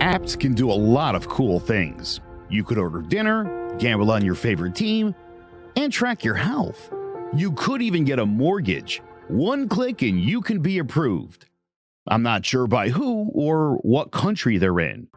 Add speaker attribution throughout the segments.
Speaker 1: Apps can do a lot of cool things. You could order dinner, gamble on your favorite team, and track your health. You could even get a mortgage. One click and you can be approved. I'm not sure by who or what country they're in.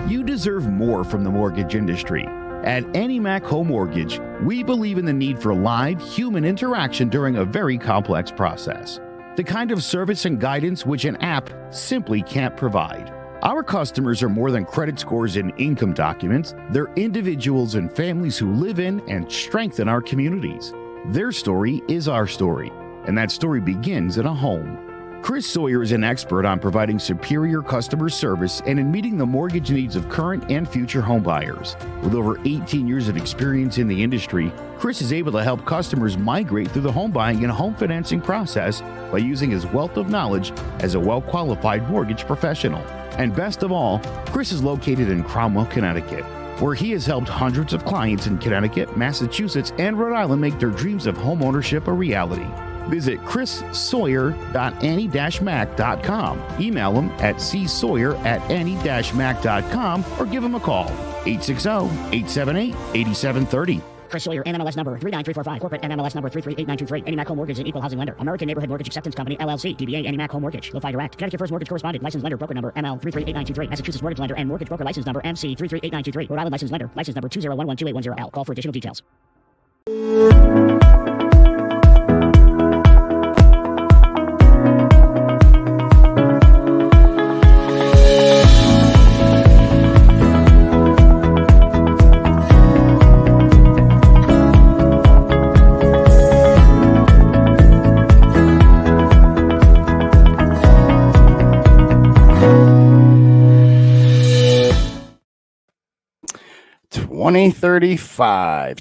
Speaker 1: You deserve more from the mortgage industry. At AnyMac Home Mortgage, we believe in the need for live human interaction during a very complex process. The kind of service and guidance which an app simply can't provide. Our customers are more than credit scores and income documents. They're individuals and families who live in and strengthen our communities. Their story is our story, and that story begins in a home. Chris Sawyer is an expert on providing superior customer service and in meeting the mortgage needs of current and future homebuyers. With over 18 years of experience in the industry, Chris is able to help customers migrate through the home buying and home financing process by using his wealth of knowledge as a well-qualified mortgage professional. And best of all, Chris is located in Cromwell, Connecticut, where he has helped hundreds of clients in Connecticut, Massachusetts, and Rhode Island make their dreams of homeownership a reality. Visit chrissawyer.any-mac.com. Email him at csawyer@any-mac.com or give him a call, 860-878-8730.
Speaker 2: Chris Sawyer, NMLS number 39345, corporate NMLS number 338923. AnyMac Home Mortgage is an equal housing lender. American Neighborhood Mortgage Acceptance Company, LLC. DBA AnyMac Home Mortgage. Lo-Fi Direct. Connecticut First Mortgage Correspondent. License lender. Broker number ML 338923. Massachusetts Mortgage Lender and Mortgage Broker License number MC 338923. Rhode Island License Lender. License number 201128110L. Call for additional details.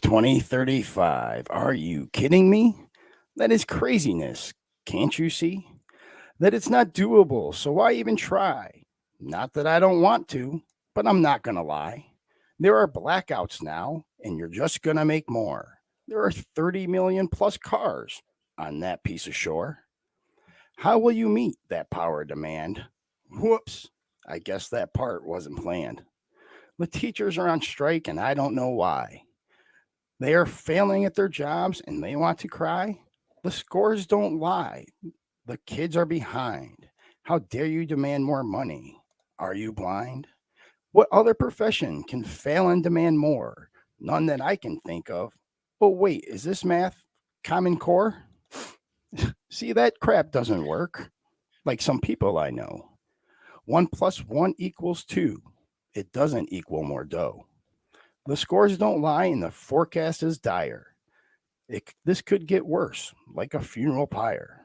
Speaker 3: 2035. Are you kidding me? That is craziness. Can't you see that it's not doable? So why even try? Not that I don't want to, but I'm not going to lie. There are blackouts now, and you're just going to make more. There are 30 million plus cars on that piece of shore. How will you meet that power demand? Whoops, I guess that part wasn't planned. The teachers are on strike, and I don't know why. They are failing at their jobs, and they want to cry. The scores don't lie. The kids are behind. How dare you demand more money? Are you blind? What other profession can fail and demand more? None that I can think of. But wait, is this math Common Core? See, that crap doesn't work. Like some people I know. 1 + 1 = 2. It doesn't equal more dough. The scores don't lie and the forecast is dire. This could get worse, like a funeral pyre.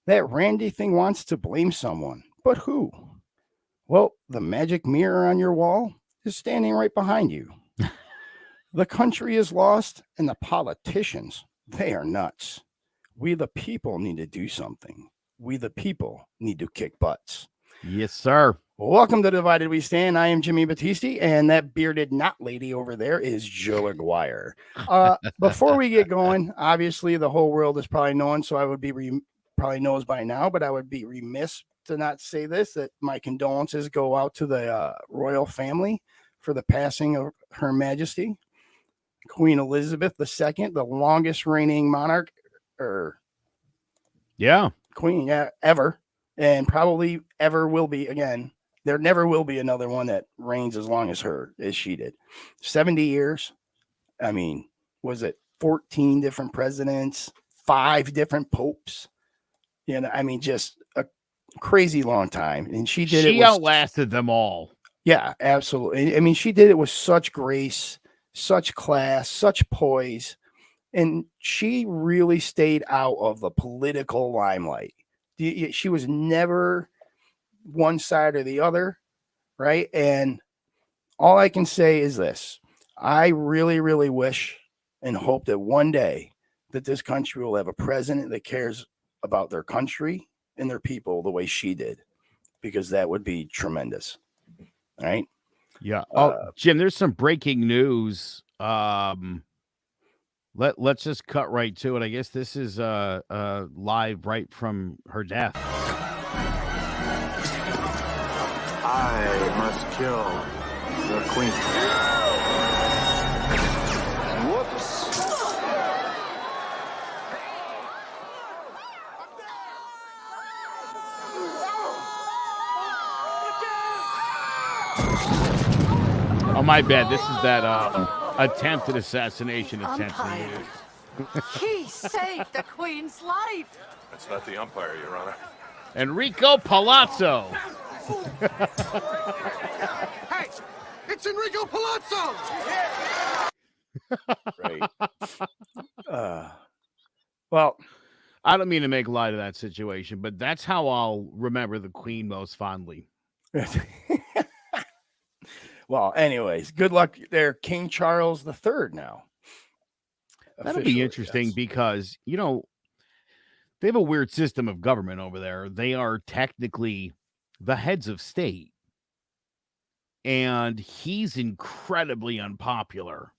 Speaker 3: That Randy thing wants to blame someone, but who? Well, the magic mirror on your wall is standing right behind you. The country is lost and the politicians, they are nuts. We the people need to do something. We the people need to kick butts.
Speaker 1: Yes, sir.
Speaker 3: Welcome to Divided We Stand. I am Jimmy Battisti, and that bearded knot lady over there is Joe Aguiar. Before we get going, obviously the whole world is probably known, so I would be probably knows by now, but I would be remiss to not say this, that my condolences go out to the royal family for the passing of Her Majesty, Queen Elizabeth II, the longest reigning monarch, queen ever, and probably ever will be again. There never will be another one that reigns as long as she did. 70 years. I mean, was it 14 different presidents, 5 different popes? You know, I mean, just a crazy long time. And she
Speaker 1: outlasted them all.
Speaker 3: Yeah, absolutely. I mean, she did it with such grace, such class, such poise. And she really stayed out of the political limelight. She was never one side or the other, right? And all I can say is this. I really, really wish and hope that one day that this country will have a president that cares about their country and their people the way she did, because that would be tremendous. All right.
Speaker 1: Yeah. Jim, there's some breaking news. Let's just cut right to it. I guess this is live right from her death.
Speaker 4: I must must kill the queen. Whoops.
Speaker 5: Oh, my bad. This is that attempted assassination attempt.
Speaker 6: Umpire. He saved the Queen's life.
Speaker 4: That's not the umpire, Your Honor.
Speaker 5: Enrico Palazzo.
Speaker 7: Hey, it's Enrico Palazzo.
Speaker 3: Right. Well,
Speaker 5: I don't mean to make light of that situation, but that's how I'll remember the Queen most fondly.
Speaker 3: well, anyways, good luck there, King Charles III now.
Speaker 5: That'll
Speaker 3: Officially,
Speaker 5: be interesting
Speaker 3: yes.
Speaker 5: because, you know, they have a weird system of government over there. They are technically the heads of state. And he's incredibly unpopular.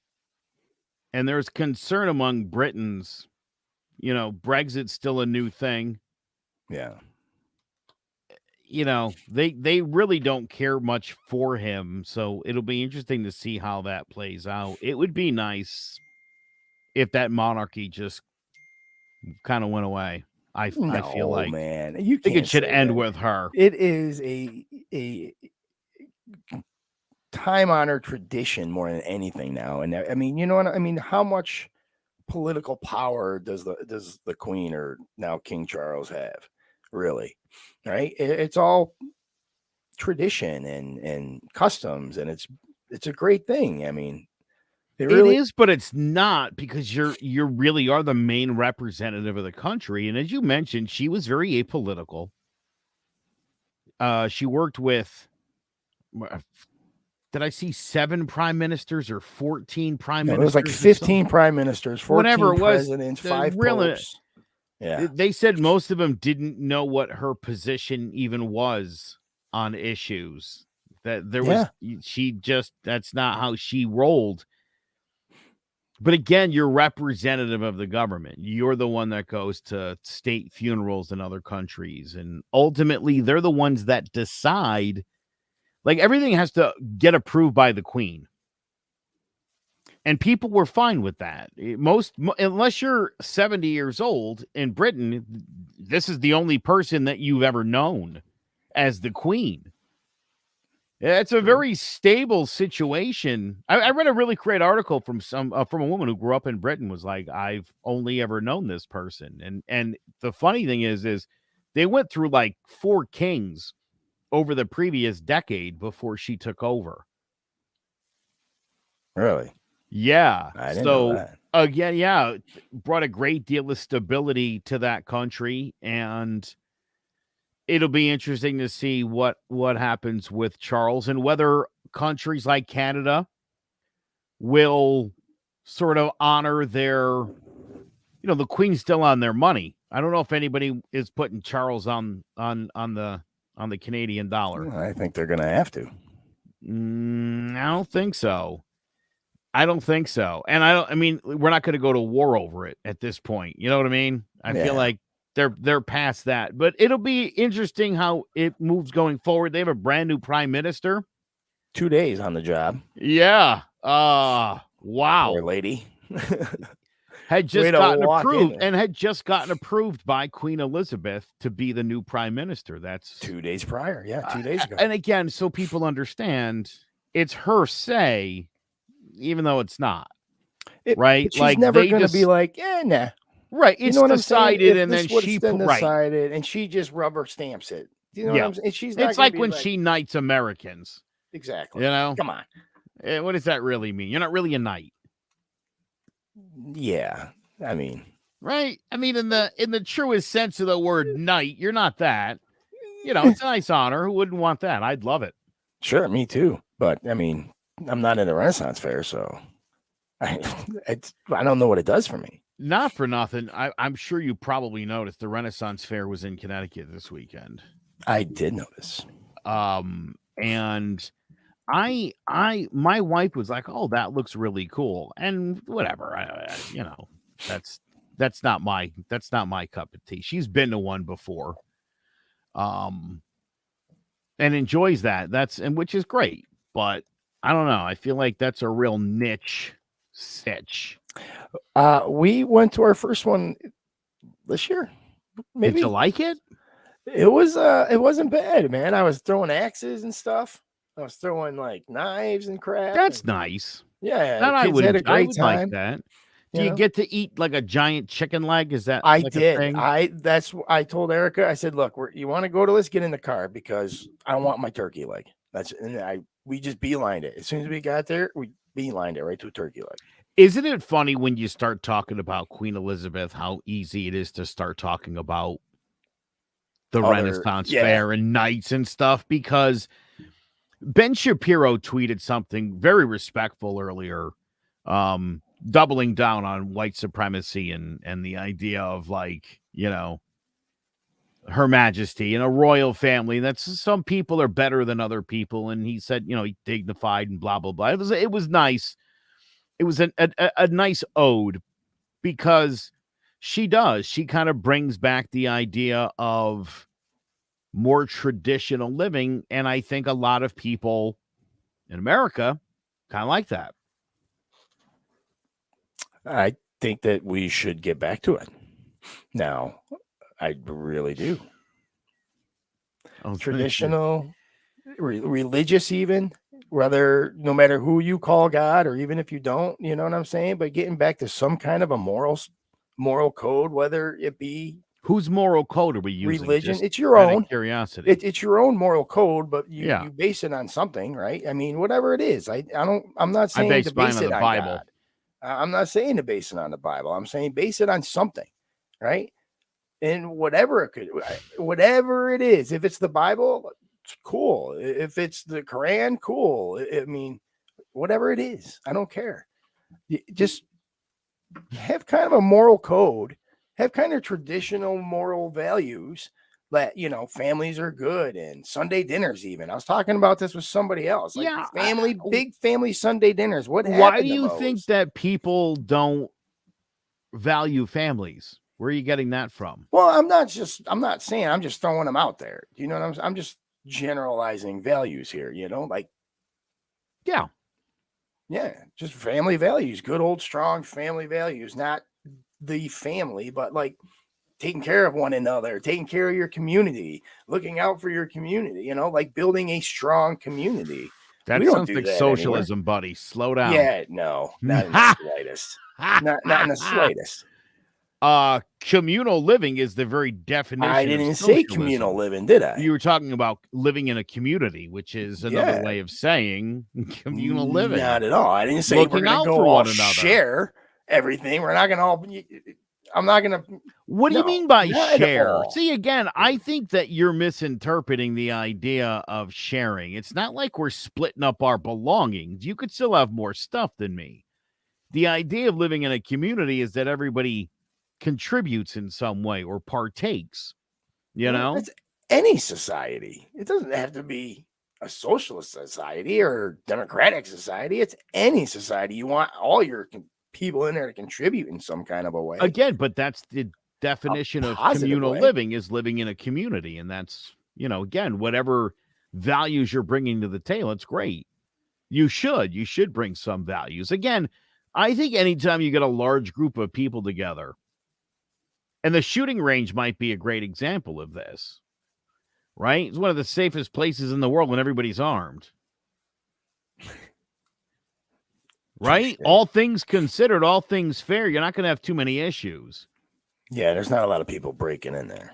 Speaker 5: And there's concern among Britons. You know, Brexit's still a new thing.
Speaker 3: Yeah.
Speaker 5: You know, they really don't care much for him. So it'll be interesting to see how that plays out. It would be nice if that monarchy just kind of went away. I feel like,
Speaker 3: man, you
Speaker 5: I think
Speaker 3: can't
Speaker 5: it should
Speaker 3: say
Speaker 5: end
Speaker 3: that.
Speaker 5: with her.
Speaker 3: It is a time-honored tradition more than anything now. And I mean, you know what I mean? How much political power does the Queen or now King Charles have? Really? Right? It's all tradition and customs, and it's a great thing. I mean,
Speaker 5: It is, but it's not, because you really are the main representative of the country. And as you mentioned, she was very apolitical. She worked with, did I see 7 prime ministers or 14 prime
Speaker 3: No, it
Speaker 5: ministers?
Speaker 3: was like 15 prime ministers, 14
Speaker 5: Whatever it was,
Speaker 3: presidents,
Speaker 5: the
Speaker 3: 5
Speaker 5: really-
Speaker 3: popes. Yeah.
Speaker 5: They said most of them didn't know what her position even was on issues. That there was, that's not how she rolled. But again, you're representative of the government. You're the one that goes to state funerals in other countries. And ultimately, they're the ones that decide. Like, everything has to get approved by the Queen. And people were fine with that. Unless you're 70 years old in Britain, this is the only person that you've ever known as the Queen. It's a very stable situation. I read a really great article from a woman who grew up in Britain, was like, I've only ever known this person. And the funny thing is they went through like 4 kings over the previous decade before she took over.
Speaker 3: Really?
Speaker 5: Yeah.
Speaker 3: I didn't know that.
Speaker 5: Again, brought a great deal of stability to that country, and it'll be interesting to see what happens with Charles and whether countries like Canada will sort of honor their, the Queen's still on their money. I don't know if anybody is putting Charles on the Canadian dollar.
Speaker 3: I think they're going to have to.
Speaker 5: I don't think so. And we're not going to go to war over it at this point. You know what I mean? I feel like they're past that, but it'll be interesting how it moves going forward. They have a brand new prime minister.
Speaker 3: 2 days on the job.
Speaker 5: Yeah. Wow.
Speaker 3: Poor lady.
Speaker 5: had just gotten approved by Queen Elizabeth to be the new prime minister. That's
Speaker 3: 2 days prior. Yeah. 2 days ago.
Speaker 5: And again, so people understand, it's her say, even though it's not. Right?
Speaker 3: She's never going to be like, nah.
Speaker 5: Right, it's decided, and then she
Speaker 3: decided, and she just rubber stamps it. You know what I'm saying? And she's not
Speaker 5: it's like when she knights Americans.
Speaker 3: Exactly.
Speaker 5: You know,
Speaker 3: come on.
Speaker 5: What does that really mean? You're not really a knight.
Speaker 3: Yeah, I mean,
Speaker 5: right? I mean, in the truest sense of the word knight, you're not that. It's a nice honor. Who wouldn't want that? I'd love it.
Speaker 3: Sure, me too. But I mean, I'm not in a Renaissance fair, so I don't know what it does for me.
Speaker 5: Not for nothing. I'm sure you probably noticed the Renaissance Fair was in Connecticut this weekend.
Speaker 3: I did notice.
Speaker 5: And my wife was like, "Oh, that looks really cool," and whatever. That's not my cup of tea. She's been to one before. And and enjoys that. Which is great. But I don't know. I feel like that's a real niche sitch.
Speaker 3: We went to our first one this year. Maybe.
Speaker 5: Did you like it?
Speaker 3: It wasn't bad, man. I was throwing axes and stuff. I was throwing like knives and crap.
Speaker 5: That's nice.
Speaker 3: Yeah,
Speaker 5: That
Speaker 3: the
Speaker 5: I
Speaker 3: kids had a
Speaker 5: would
Speaker 3: great time.
Speaker 5: like that. Do you get to eat like a giant chicken leg? Is that
Speaker 3: I
Speaker 5: like
Speaker 3: did.
Speaker 5: a thing?
Speaker 3: I told Erica, I said, look, you want to go to this, get in the car because I want my turkey leg. We just beelined it. As soon as we got there, we beelined it right to a turkey leg.
Speaker 5: Isn't it funny when you start talking about Queen Elizabeth, how easy it is to start talking about the Renaissance Fair and knights and stuff? Because Ben Shapiro tweeted something very respectful earlier, doubling down on white supremacy and the idea of, like, you know, Her Majesty and a royal family. That's some people are better than other people. And he said, you know, he dignified and blah, blah, blah. It was nice. It was a nice ode because she kind of brings back the idea of more traditional living. And I think a lot of people in America kind of like that.
Speaker 3: I think that we should get back to it. Now, I really do. Traditional, religious, even, whether no matter who you call God or even if you don't, you know what I'm saying? But getting back to some kind of a moral code, whether it be
Speaker 5: whose moral code are we using?
Speaker 3: Religion,
Speaker 5: Just
Speaker 3: it's your own
Speaker 5: curiosity.
Speaker 3: It's your own moral code, but you base it on something, right? I mean, whatever it is. I'm not saying to base it on the Bible. God. I'm not saying to base it on the Bible. I'm saying base it on something, right? And whatever it is, if it's the Bible, it's cool. If it's the Quran, cool. I mean, whatever it is, I don't care. Just have kind of a moral code, have kind of traditional moral values that, you know, families are good and Sunday dinners. Even I was talking about this with somebody else. Like big family Sunday dinners.
Speaker 5: Why do you think that people don't value families? Where are you getting that from?
Speaker 3: Well, I'm not saying, I'm just throwing them out there. You know what I'm just generalizing values here, you know, like, yeah, just family values, good old strong family values, not the family, but like taking care of one another, taking care of your community, looking out for your community, you know, like building a strong community.
Speaker 5: That sounds like socialism, anymore. Buddy. Slow down.
Speaker 3: Yeah, no, not in the slightest. Not in the slightest.
Speaker 5: Communal living is the very definition.
Speaker 3: I didn't say communal living, did I?
Speaker 5: You were talking about living in a community, which is another way of saying communal living.
Speaker 3: Not at all. I didn't say we're going to go all share everything. We're not going to all. I'm not going to.
Speaker 5: What do you mean by share? See, again, I think that you're misinterpreting the idea of sharing. It's not like we're splitting up our belongings. You could still have more stuff than me. The idea of living in a community is that everybody contributes in some way or partakes, you know?
Speaker 3: It's any society. It doesn't have to be a socialist society or democratic society. It's any society. You want all your people in there to contribute in some kind of a way.
Speaker 5: Again, but that's the definition of communal living, is living in a community. And that's, you know, again, whatever values you're bringing to the table, it's great. You should bring some values. Again, I think anytime you get a large group of people together, and the shooting range might be a great example of this, right? It's one of the safest places in the world when everybody's armed. Right? All things considered, all things fair, you're not going to have too many issues.
Speaker 3: Yeah, there's not a lot of people breaking in there.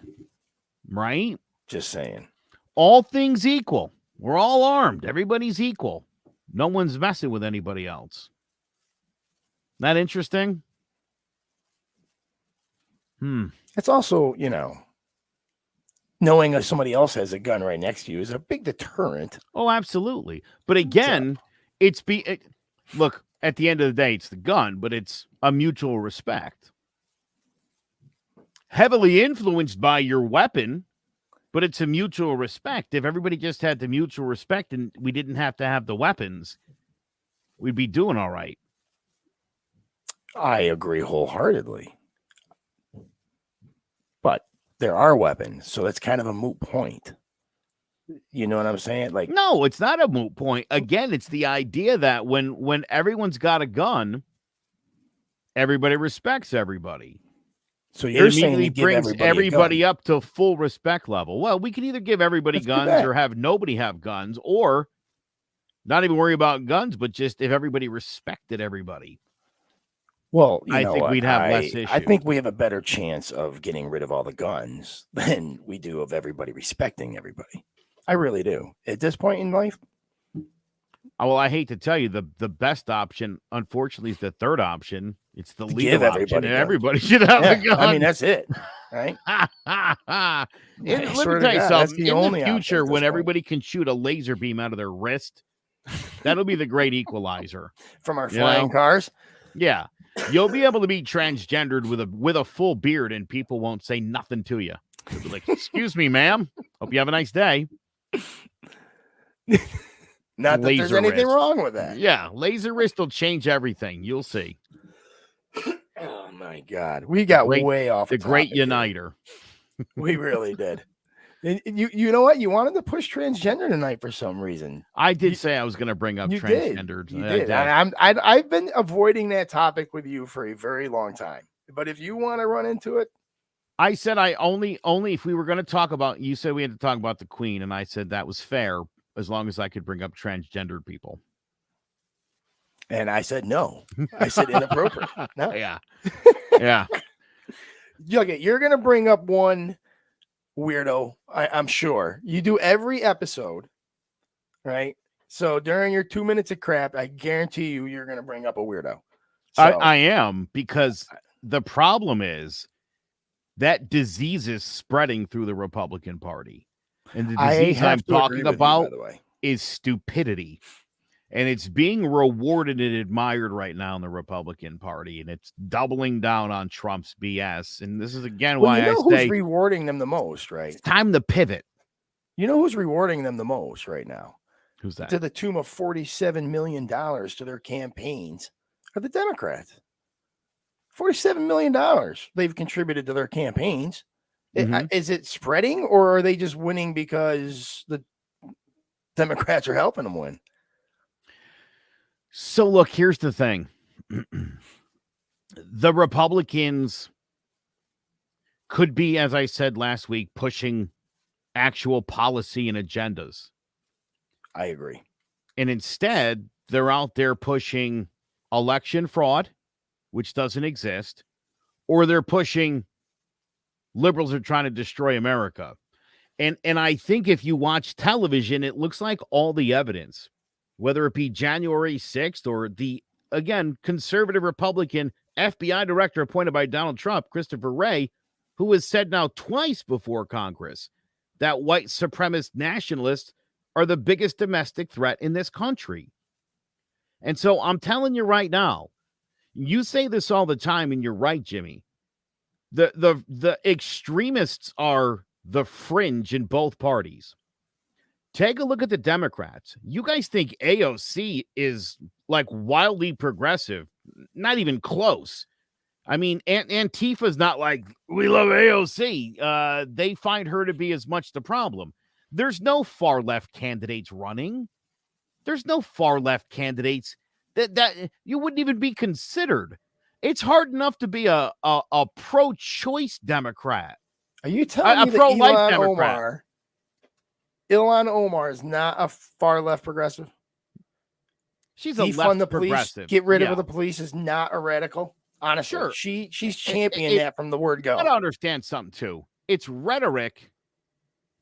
Speaker 5: Right?
Speaker 3: Just saying.
Speaker 5: All things equal. We're all armed. Everybody's equal. No one's messing with anybody else. That interesting?
Speaker 3: It's also, you know, knowing that somebody else has a gun right next to you is a big deterrent.
Speaker 5: Oh, absolutely. But again, look, at the end of the day, it's the gun, but it's a mutual respect. Heavily influenced by your weapon, but it's a mutual respect. If everybody just had the mutual respect and we didn't have to have the weapons, we'd be doing all right.
Speaker 3: I agree wholeheartedly. But there are weapons, so that's kind of a moot point. You know what I'm saying? Like,
Speaker 5: No, it's not a moot point. Again, it's the idea that when everyone's got a gun, everybody respects everybody.
Speaker 3: so
Speaker 5: It
Speaker 3: you're saying
Speaker 5: immediately
Speaker 3: to give
Speaker 5: brings
Speaker 3: everybody
Speaker 5: up to full respect level. Well, we can either give everybody
Speaker 3: Let's do
Speaker 5: guns
Speaker 3: that.
Speaker 5: or have nobody have guns, or not even worry about guns, but just if everybody respected everybody.
Speaker 3: Well,
Speaker 5: I think we'd have less
Speaker 3: I
Speaker 5: issue.
Speaker 3: think we have a better chance of getting rid of all the guns than we do of everybody respecting everybody. I really do. At this point in life,
Speaker 5: Well, I hate to tell you, the best option, unfortunately, is the third option. It's the
Speaker 3: To
Speaker 5: legal
Speaker 3: give
Speaker 5: option,
Speaker 3: everybody
Speaker 5: and
Speaker 3: guns.
Speaker 5: everybody should have a gun.
Speaker 3: I mean, that's it, right?
Speaker 5: Let me
Speaker 3: swear to
Speaker 5: tell you
Speaker 3: God, that's
Speaker 5: something.
Speaker 3: the
Speaker 5: In
Speaker 3: only
Speaker 5: the
Speaker 3: option
Speaker 5: future,
Speaker 3: at this
Speaker 5: when
Speaker 3: point.
Speaker 5: everybody can shoot a laser beam out of their wrist, that'll be the great equalizer.
Speaker 3: From our
Speaker 5: You
Speaker 3: flying
Speaker 5: know?
Speaker 3: cars.
Speaker 5: Yeah, you'll be able to be transgendered with a full beard, and people won't say nothing to you. They'll be like, "Excuse me, ma'am. Hope you have a nice day."
Speaker 3: Not that there's
Speaker 5: Laser
Speaker 3: anything
Speaker 5: wrist.
Speaker 3: wrong with that.
Speaker 5: Yeah, laser wrist will change everything. You'll see.
Speaker 3: Oh my God, we got way off
Speaker 5: The great
Speaker 3: topic here.
Speaker 5: uniter.
Speaker 3: We really did. And you know what? You wanted to push transgender tonight for some reason.
Speaker 5: I did say I was going to bring up
Speaker 3: You
Speaker 5: transgendered.
Speaker 3: did. You
Speaker 5: I
Speaker 3: did.
Speaker 5: did.
Speaker 3: I've been avoiding that topic with you for a very long time. But if you want to run into it,
Speaker 5: I said I only if we were going to talk about. You said we had to talk about the Queen, and I said that was fair as long as I could bring up transgendered people.
Speaker 3: and I said no. I said inappropriate. No.
Speaker 5: Yeah, yeah.
Speaker 3: You're going to bring up one weirdo, I'm sure. You do every episode, right? So during your 2 minutes of crap, I guarantee you're going to bring up a weirdo. So,
Speaker 5: I am, because the problem is that disease is spreading through the Republican Party. And the disease I'm talking about
Speaker 3: by the way.
Speaker 5: is stupidity. And it's being rewarded and admired right now in the Republican Party. And it's doubling down on Trump's BS. And this is, again, why I
Speaker 3: who's
Speaker 5: say
Speaker 3: rewarding them the most, right?
Speaker 5: it's time to pivot.
Speaker 3: You know who's rewarding them the most right now?
Speaker 5: Who's that?
Speaker 3: To the tune of $47 million to their campaigns are the Democrats. $47 million they've contributed to their campaigns. Is it spreading, or are they just winning because the Democrats are helping them win?
Speaker 5: So look, here's the thing. The Republicans could be, as I said last week, pushing actual policy and agendas.
Speaker 3: I agree.
Speaker 5: And instead, they're out there pushing election fraud, which doesn't exist, or they're pushing liberals are trying to destroy America. And I think if you watch television, it looks like all the evidence, whether it be January 6th or the, again, conservative Republican FBI director appointed by Donald Trump, Christopher Wray, who has said now twice before Congress that white supremacist nationalists are the biggest domestic threat in this country. And so I'm telling you right now, you say this all the time, and you're right, Jimmy. The extremists are the fringe in both parties. Take a look at the Democrats. You guys think AOC is like wildly progressive? Not even close. I mean, Antifa's not like, we love AOC. They find her to be as much the problem. There's no far left candidates running. There's no far left candidates that you wouldn't even be considered. It's hard enough to be a pro-choice Democrat.
Speaker 3: Are you telling me that Ilhan Omar is not a far left progressive?
Speaker 5: She's a
Speaker 3: defund the
Speaker 5: left
Speaker 3: police,
Speaker 5: progressive.
Speaker 3: get rid of the police is not a radical. Honestly,
Speaker 5: Sure.
Speaker 3: she's championed that from the word go.
Speaker 5: I gotta understand something too. It's rhetoric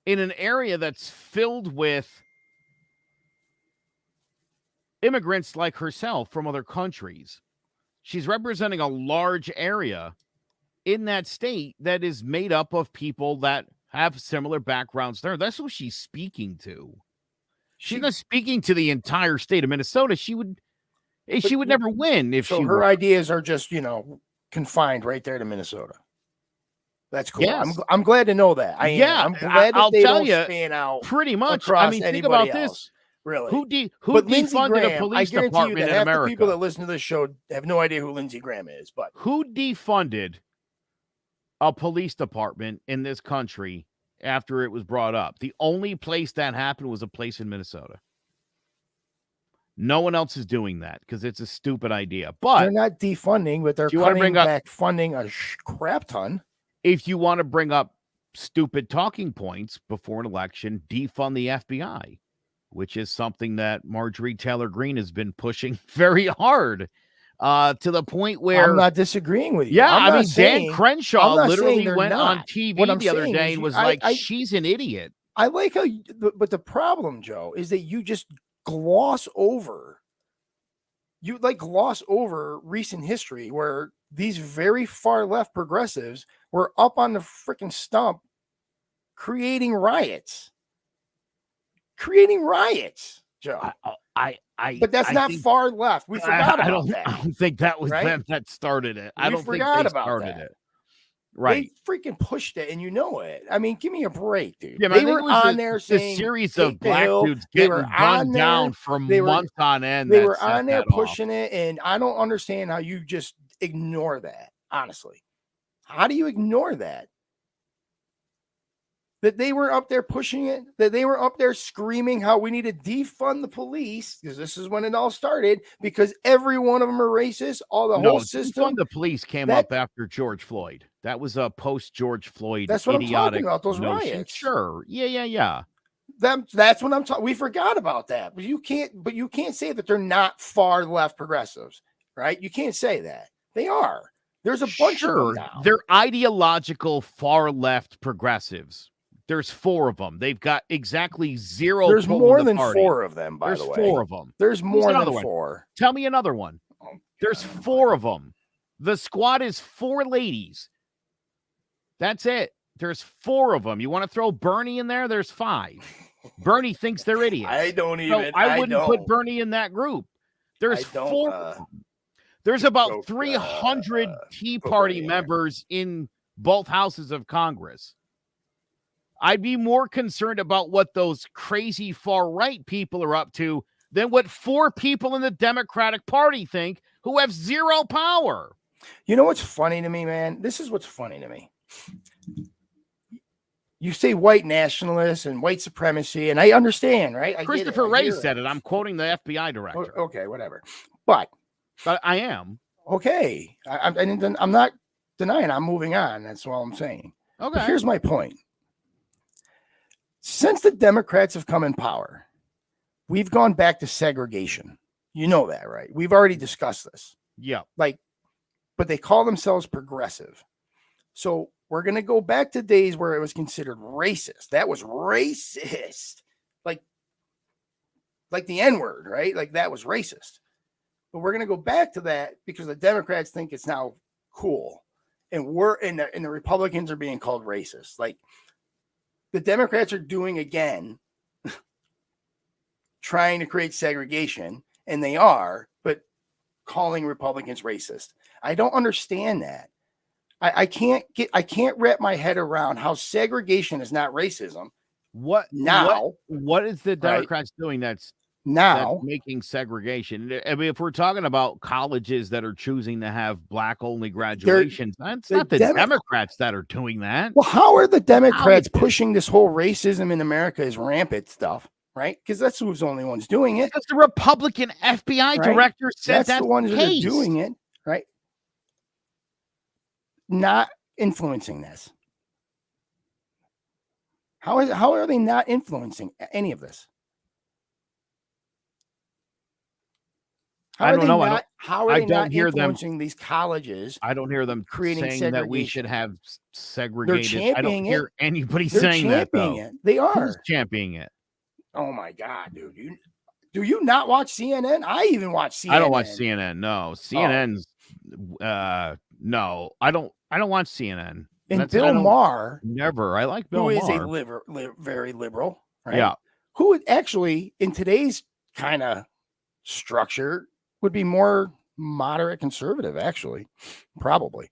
Speaker 5: in an area that's filled with immigrants like herself from other countries. She's representing a large area in that state that is made up of people that have similar backgrounds there. That's who she's speaking to. She's not speaking to the entire state of Minnesota. She would never win if
Speaker 3: so
Speaker 5: she
Speaker 3: her
Speaker 5: were.
Speaker 3: ideas are just, confined right there to Minnesota. That's cool.
Speaker 5: Yes.
Speaker 3: I'm glad to know that. I'm glad that they don't span out
Speaker 5: pretty much.
Speaker 3: across
Speaker 5: I mean, think
Speaker 3: anybody
Speaker 5: about
Speaker 3: else.
Speaker 5: this.
Speaker 3: Really?
Speaker 5: Who
Speaker 3: But Lindsey
Speaker 5: defunded
Speaker 3: Graham,
Speaker 5: a police
Speaker 3: I guarantee
Speaker 5: department
Speaker 3: you that
Speaker 5: in
Speaker 3: half
Speaker 5: America?
Speaker 3: the people that listen to this show have no idea who Lindsey Graham is. But
Speaker 5: who defunded a police department in this country after it was brought up. The only place that happened was a place in Minnesota. No one else is doing that because it's a stupid idea. But
Speaker 3: they're not defunding, but they're cutting back funding a crap ton.
Speaker 5: If you want to bring up stupid talking points before an election, defund the FBI, which is something that Marjorie Taylor Greene has been pushing very hard to the point where
Speaker 3: I'm not disagreeing with you.
Speaker 5: Yeah,
Speaker 3: I
Speaker 5: mean, Dan Crenshaw literally went on TV the other day and was like, she's an idiot.
Speaker 3: I like how, but the problem, Joe, is that you just gloss over recent history where these very far left progressives were up on the freaking stump creating riots, Joe. But that's not far left. We forgot about that.
Speaker 5: I don't think that was them that started it. I don't think they started it. Right.
Speaker 3: They freaking pushed it, and you know it. I mean, give me a break, dude.
Speaker 5: Yeah,
Speaker 3: they were on there saying
Speaker 5: a series of black dudes getting gunned down for months on end.
Speaker 3: They were on there pushing it, and I don't understand how you just ignore that, honestly. How do you ignore that? That they were up there pushing it, that they were up there screaming how we need to defund the police, because this is when it all started, because every one of them are racist, whole system.
Speaker 5: Defund the police came up after George Floyd. That was a post-George Floyd
Speaker 3: That's what
Speaker 5: idiotic
Speaker 3: I'm talking about, those
Speaker 5: notion.
Speaker 3: riots.
Speaker 5: Sure. Yeah.
Speaker 3: That's what I'm talking. We forgot about that. But you can't say that they're not far left progressives, right? You can't say that. They are. There's a bunch of them now.
Speaker 5: They're ideological far left progressives. There's 4 of them. They've got exactly 0.
Speaker 3: There's more than 4 of them, by the way.
Speaker 5: There's 4 of them.
Speaker 3: There's more than 4.
Speaker 5: Tell me another one. There's 4 of them. The squad is 4 ladies. That's it. There's 4 of them. You want to throw Bernie in there? There's 5. Bernie thinks they're idiots.
Speaker 3: I
Speaker 5: wouldn't put Bernie in that group. There's 4 of them. There's about 300 Tea Party members in both houses of Congress. I'd be more concerned about what those crazy far-right people are up to than what 4 people in the Democratic Party think who have 0 power.
Speaker 3: You know what's funny to me, man? This is what's funny to me. You say white nationalists and white supremacy, and I understand, right?
Speaker 5: Christopher Wray said it. I'm quoting the FBI director.
Speaker 3: Okay, whatever. But
Speaker 5: I am.
Speaker 3: Okay. I'm not denying. I'm moving on. That's all I'm saying.
Speaker 5: Okay.
Speaker 3: But here's my point. Since the Democrats have come in power, we've gone back to segregation. You know that, right? We've already discussed this.
Speaker 5: Yeah.
Speaker 3: But they call themselves progressive. So we're going to go back to days where it was considered racist. That was racist. Like the N-word, right? Like that was racist. But we're going to go back to that because the Democrats think it's now cool. And the Republicans are being called racist. Like, the Democrats are doing again, trying to create segregation, and they are, but calling Republicans racist. I don't understand that. I can't wrap my head around how segregation is not racism.
Speaker 5: What is the Democrats doing that's making segregation? I mean, if we're talking about colleges that are choosing to have black-only graduations, that's not the Democrats that are doing that.
Speaker 3: Well, how are the Democrats pushing this whole racism in America is rampant stuff, right? Because that's who's the only ones doing it.
Speaker 5: Because the Republican FBI director said that's
Speaker 3: the ones that are doing it, right? Not influencing this. How are they not influencing any of this? How are they not influencing these colleges?
Speaker 5: I don't hear them
Speaker 3: creating
Speaker 5: saying that we should have segregated.
Speaker 3: They're championing
Speaker 5: I don't hear anybody
Speaker 3: They're
Speaker 5: saying that, though.
Speaker 3: it. They are.
Speaker 5: Who's championing it?
Speaker 3: Oh, my God, dude. Do you not watch CNN? I even watch CNN.
Speaker 5: I don't watch CNN. No. CNN's no. I don't watch CNN.
Speaker 3: And Bill Maher.
Speaker 5: Never. I like Bill Maher.
Speaker 3: Who is a very liberal, right?
Speaker 5: Yeah.
Speaker 3: Who would actually, in today's kind of structure, would be more moderate conservative, actually, probably.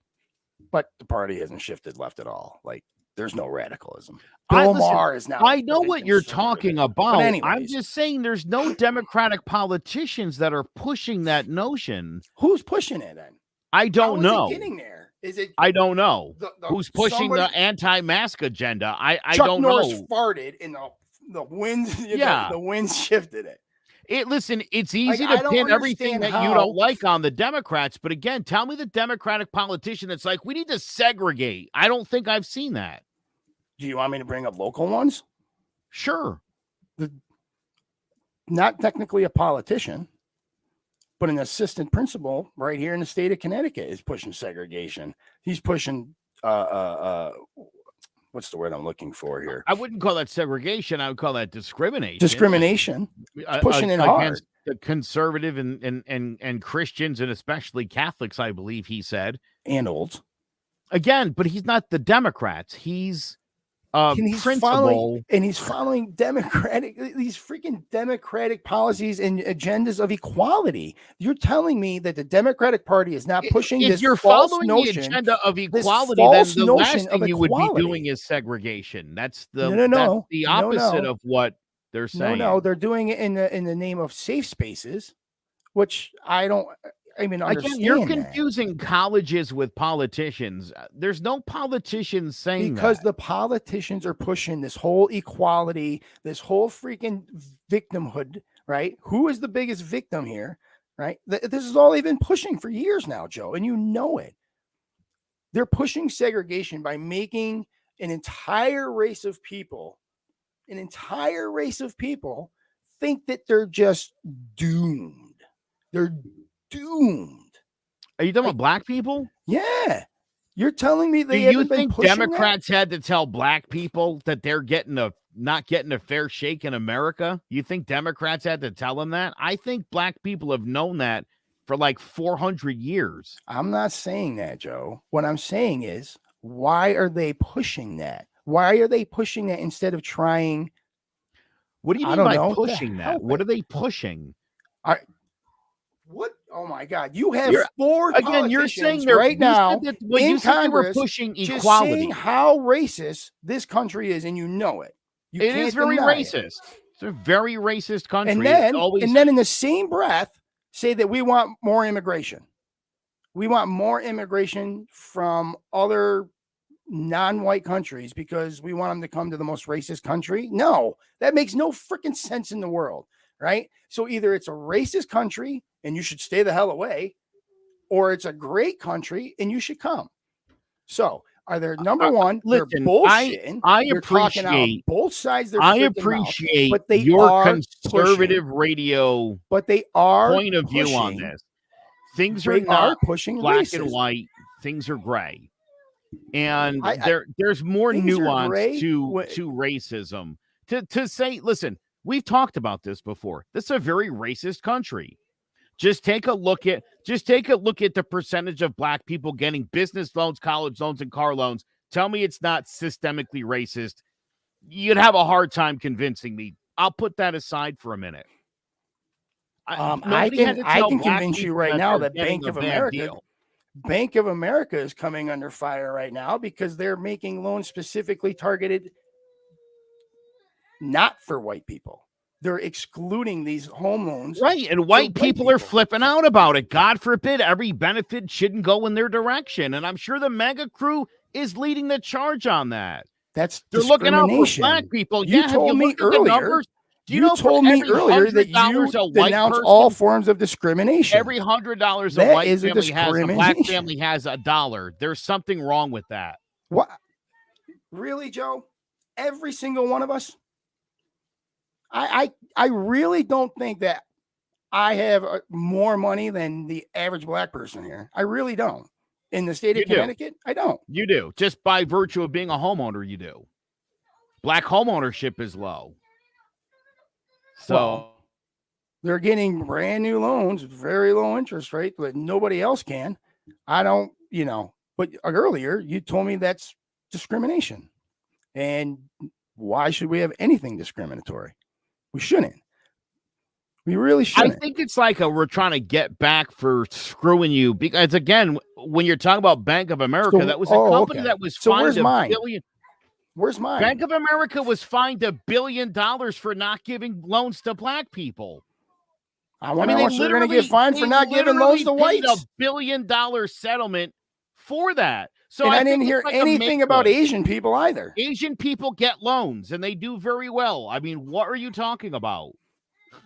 Speaker 3: But the party hasn't shifted left at all. Like, there's no radicalism. Bill Maher is now.
Speaker 5: I know what you're talking about.
Speaker 3: Anyways,
Speaker 5: I'm just saying there's no Democratic politicians that are pushing that notion.
Speaker 3: Who's pushing it then?
Speaker 5: I don't know.
Speaker 3: Getting there. Is it?
Speaker 5: I don't know
Speaker 3: the
Speaker 5: who's pushing the anti-mask agenda. I
Speaker 3: Chuck
Speaker 5: don't
Speaker 3: Norris
Speaker 5: know.
Speaker 3: farted and the winds.
Speaker 5: Yeah.
Speaker 3: The winds shifted it.
Speaker 5: Listen, it's easy
Speaker 3: I
Speaker 5: to
Speaker 3: don't
Speaker 5: pin everything
Speaker 3: understand
Speaker 5: that you
Speaker 3: how-
Speaker 5: don't like on the Democrats. But again, tell me the Democratic politician that's like, we need to segregate. I don't think I've seen that.
Speaker 3: Do you want me to bring up local ones?
Speaker 5: Sure.
Speaker 3: Not technically a politician, but an assistant principal right here in the state of Connecticut is pushing segregation. He's pushing what's the word I'm looking for here?
Speaker 5: I wouldn't call that segregation. I would call that discrimination.
Speaker 3: Discrimination. He's pushing it hard
Speaker 5: against the conservative and Christians, and especially Catholics, I believe he said.
Speaker 3: and olds.
Speaker 5: Again, but he's not the Democrats. He's
Speaker 3: He's
Speaker 5: principal.
Speaker 3: following these freaking democratic policies and agendas of equality. You're telling me that the Democratic Party is not pushing
Speaker 5: If
Speaker 3: this
Speaker 5: you're
Speaker 3: false
Speaker 5: following
Speaker 3: notion,
Speaker 5: the agenda of
Speaker 3: this
Speaker 5: equality, then
Speaker 3: false
Speaker 5: the
Speaker 3: notion
Speaker 5: last
Speaker 3: of
Speaker 5: thing you would be
Speaker 3: equality.
Speaker 5: doing is segregation. That's the
Speaker 3: No.
Speaker 5: that's the
Speaker 3: No,
Speaker 5: opposite
Speaker 3: no.
Speaker 5: of what they're saying.
Speaker 3: No, they're doing it in the name of safe spaces, which I don't even understand.
Speaker 5: Again, you're
Speaker 3: that.
Speaker 5: confusing colleges with politicians. There's no politicians saying
Speaker 3: Because
Speaker 5: that.
Speaker 3: the politicians are pushing this whole equality, this whole freaking victimhood, right? Who is the biggest victim here, right? This is all they've been pushing for years now, Joe, and you know it. They're pushing segregation by making an entire race of people think that they're just doomed. They're doomed.
Speaker 5: Are you talking about black people?
Speaker 3: Yeah. You're telling me
Speaker 5: Do
Speaker 3: they
Speaker 5: you
Speaker 3: haven't been
Speaker 5: think
Speaker 3: pushing that?
Speaker 5: Democrats had to tell black people that they're not getting a fair shake in America? You think Democrats had to tell them that? I think black people have known that for like 400 years.
Speaker 3: I'm not saying that, Joe. What I'm saying is, why are they pushing that? Why are they pushing that instead of trying?
Speaker 5: What do you
Speaker 3: I
Speaker 5: mean
Speaker 3: don't
Speaker 5: by
Speaker 3: know, to
Speaker 5: pushing that?
Speaker 3: help
Speaker 5: What
Speaker 3: it?
Speaker 5: are they pushing?
Speaker 3: What? Oh my God! You have
Speaker 5: You're-
Speaker 3: four
Speaker 5: Again, you're
Speaker 3: politicians
Speaker 5: saying they're
Speaker 3: right now in
Speaker 5: you said they were
Speaker 3: Congress
Speaker 5: pushing
Speaker 3: just
Speaker 5: equality.
Speaker 3: saying how racist this country is, and you know it. You
Speaker 5: It
Speaker 3: can't
Speaker 5: is very
Speaker 3: deny it.
Speaker 5: racist. It's a very racist country.
Speaker 3: And
Speaker 5: It's
Speaker 3: then in the same breath, say that we want more immigration. We want more immigration from other non-white countries because we want them to come to the most racist country. No, that makes no freaking sense in the world, right? So either it's a racist country and you should stay the hell away, or it's a great country and you should come. So are there number one?
Speaker 5: listen,
Speaker 3: they're bullshitting.
Speaker 5: I
Speaker 3: They're talking out
Speaker 5: appreciate
Speaker 3: both sides. Their
Speaker 5: I
Speaker 3: freaking mouth,
Speaker 5: appreciate
Speaker 3: but they
Speaker 5: your
Speaker 3: are
Speaker 5: conservative radio
Speaker 3: but they are
Speaker 5: point of view on
Speaker 3: pushing-
Speaker 5: this. Things are
Speaker 3: They
Speaker 5: not
Speaker 3: are pushing
Speaker 5: black
Speaker 3: racism.
Speaker 5: and white. Things are gray. And
Speaker 3: I-
Speaker 5: there's more
Speaker 3: things are
Speaker 5: nuance
Speaker 3: gray
Speaker 5: to
Speaker 3: when-
Speaker 5: racism. To say, listen, we've talked about this before. This is a very racist country. Just take a look at the percentage of black people getting business loans, college loans, and car loans. Tell me it's not systemically racist. You'd have a hard time convincing me. I'll put that aside for a minute.
Speaker 3: I
Speaker 5: Nobody had
Speaker 3: can
Speaker 5: to tell black
Speaker 3: convince you
Speaker 5: people
Speaker 3: right now
Speaker 5: they're
Speaker 3: that
Speaker 5: getting
Speaker 3: Bank
Speaker 5: a
Speaker 3: of
Speaker 5: bad
Speaker 3: America
Speaker 5: deal.
Speaker 3: Bank of America is coming under fire right now because they're making loans specifically targeted not for white people. They're excluding these home loans.
Speaker 5: Right, and white people are flipping out about it. God forbid every benefit shouldn't go in their direction. And I'm sure the mega crew is leading the charge on that.
Speaker 3: That's
Speaker 5: They're looking out for
Speaker 3: discrimination.
Speaker 5: black people.
Speaker 3: You
Speaker 5: Yeah, have
Speaker 3: told
Speaker 5: you
Speaker 3: me
Speaker 5: looked at the
Speaker 3: earlier.
Speaker 5: numbers? Do you
Speaker 3: You
Speaker 5: know for
Speaker 3: told me
Speaker 5: every
Speaker 3: earlier that
Speaker 5: $100
Speaker 3: you
Speaker 5: a white
Speaker 3: denounce
Speaker 5: person,
Speaker 3: all forms of discrimination.
Speaker 5: every $100 a
Speaker 3: That
Speaker 5: white
Speaker 3: is a
Speaker 5: family has, a black
Speaker 3: discrimination.
Speaker 5: family has $1. There's something wrong with that.
Speaker 3: What? Really, Joe? Every single one of us? I really don't think that I have more money than the average black person here. I really don't. In the state of
Speaker 5: You do.
Speaker 3: Connecticut, I don't.
Speaker 5: You do. Just by virtue of being a homeowner, you do. Black homeownership is low. So
Speaker 3: Well, they're getting brand new loans, very low interest rate, but nobody else can. I don't, but earlier you told me that's discrimination. And why should we have anything discriminatory? We shouldn't. We really
Speaker 5: I
Speaker 3: shouldn't.
Speaker 5: think it's like we're trying to get back for screwing you because, again, when you're talking about Bank of America,
Speaker 3: So-
Speaker 5: that was a
Speaker 3: oh,
Speaker 5: company
Speaker 3: okay.
Speaker 5: that was
Speaker 3: So
Speaker 5: fined
Speaker 3: where's mine?
Speaker 5: billion.
Speaker 3: Where's mine?
Speaker 5: Bank of America was fined $1 billion for not giving loans to black people.
Speaker 3: I wonder how much they're going to get
Speaker 5: literally-
Speaker 3: fined for
Speaker 5: they
Speaker 3: not giving loans to
Speaker 5: literally paid
Speaker 3: whites.
Speaker 5: $1 billion settlement for that. So
Speaker 3: And I didn't
Speaker 5: think
Speaker 3: hear
Speaker 5: it's like a
Speaker 3: anything about
Speaker 5: make-good.
Speaker 3: Asian people either.
Speaker 5: Asian people get loans and they do very well. I mean, what are you talking about?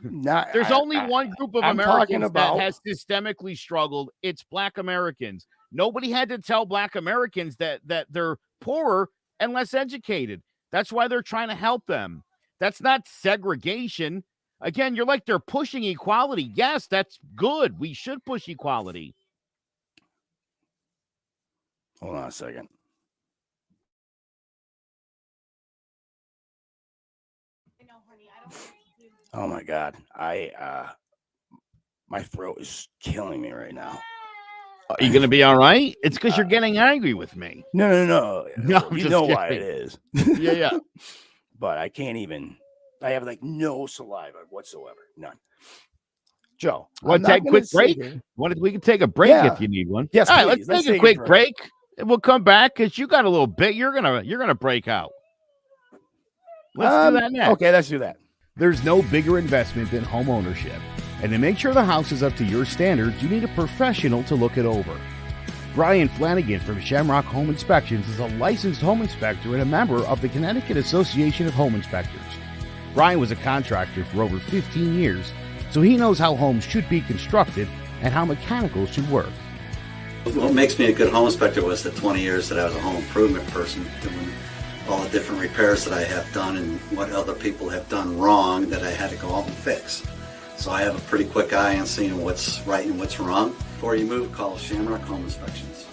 Speaker 5: There's only one group of
Speaker 3: I'm talking
Speaker 5: Americans that
Speaker 3: about
Speaker 5: has systemically struggled. It's Black Americans. Nobody had to tell Black Americans that they're poorer and less educated. That's why they're trying to help them. That's not segregation. Again, you're like, they're pushing equality. Yes, that's good. We should push equality.
Speaker 3: Hold on a second. Oh my God. My throat is killing me right now.
Speaker 5: Are you going to be all right? It's because you're getting angry with me.
Speaker 3: No.
Speaker 5: No, I'm
Speaker 3: You
Speaker 5: just
Speaker 3: know why
Speaker 5: kidding.
Speaker 3: it is.
Speaker 5: Yeah.
Speaker 3: But I can't even. I have like no saliva whatsoever. None. Joe,
Speaker 5: Want to take a quick break? We can take a break if you need one.
Speaker 3: Yes,
Speaker 5: all right,
Speaker 3: please.
Speaker 5: let's take a quick break. And we'll come back because you got a little bit. You're gonna break out. Let's do that next.
Speaker 3: Okay, let's do that.
Speaker 1: There's no bigger investment than home ownership. And to make sure the house is up to your standards, you need a professional to look it over. Brian Flanagan from Shamrock Home Inspections is a licensed home inspector and a member of the Connecticut Association of Home Inspectors. Brian was a contractor for over 15 years, so he knows how homes should be constructed and how mechanicals should work.
Speaker 8: What makes me a good home inspector was the 20 years that I was a home improvement person, doing all the different repairs that I have done and what other people have done wrong that I had to go out and fix. So I have a pretty quick eye on seeing what's right and what's wrong. Before you move, call Shamrock Home Inspections.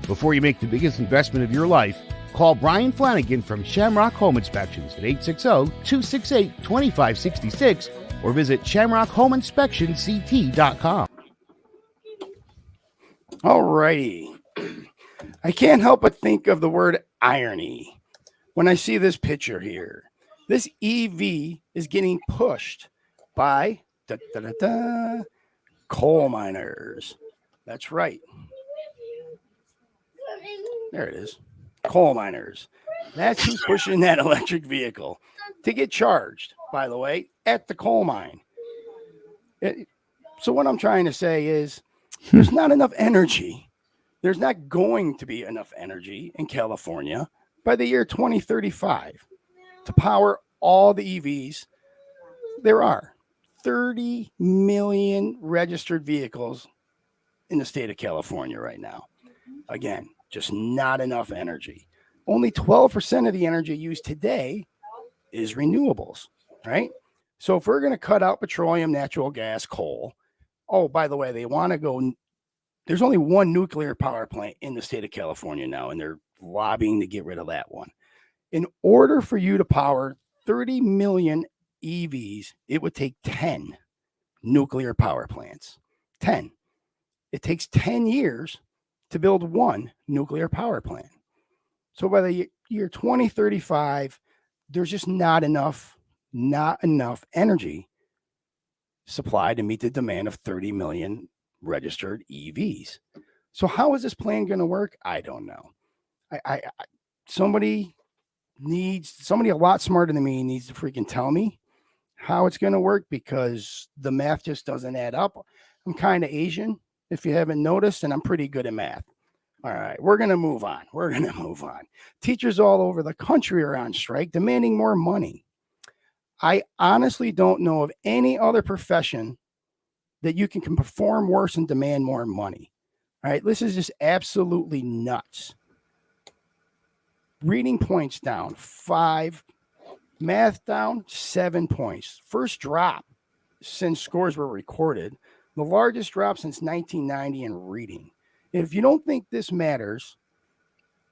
Speaker 1: Before you make the biggest investment of your life, call Brian Flanagan from Shamrock Home Inspections at 860-268-2566 or visit shamrockhomeinspectionct.com.
Speaker 3: All righty. I can't help but think of the word irony when I see this picture here. This EV is getting pushed by coal miners. That's right. There it is. Coal miners. That's who's pushing that electric vehicle to get charged, by the way, at the coal mine. So what I'm trying to say is there's not enough energy. There's not going to be enough energy in California by the year 2035 to power all the EVs. There are 30 million registered vehicles in the state of California right now. Again, just not enough energy. Only 12% of the energy used today is renewables, right? So if we're going to cut out petroleum, natural gas, coal, oh, by the way, they want to go. There's only one nuclear power plant in the state of California now, and they're lobbying to get rid of that one. In order for you to power 30 million EVs, it would take 10 nuclear power plants. 10. It takes 10 years to build one nuclear power plant. So by the year 2035, there's just not enough energy supply to meet the demand of 30 million registered EVs. So how is this plan going to work? I don't know. Somebody a lot smarter than me needs to freaking tell me how it's going to work, because the math just doesn't add up. I'm kind of Asian, if you haven't noticed, and I'm pretty good at math. All right, we're going to move on. Teachers all over the country are on strike demanding more money. I honestly don't know of any other profession that you can perform worse and demand more money. All right, this is just absolutely nuts. Reading points down 5, math down 7 points. First drop since scores were recorded. The largest drop since 1990 in reading. If you don't think this matters,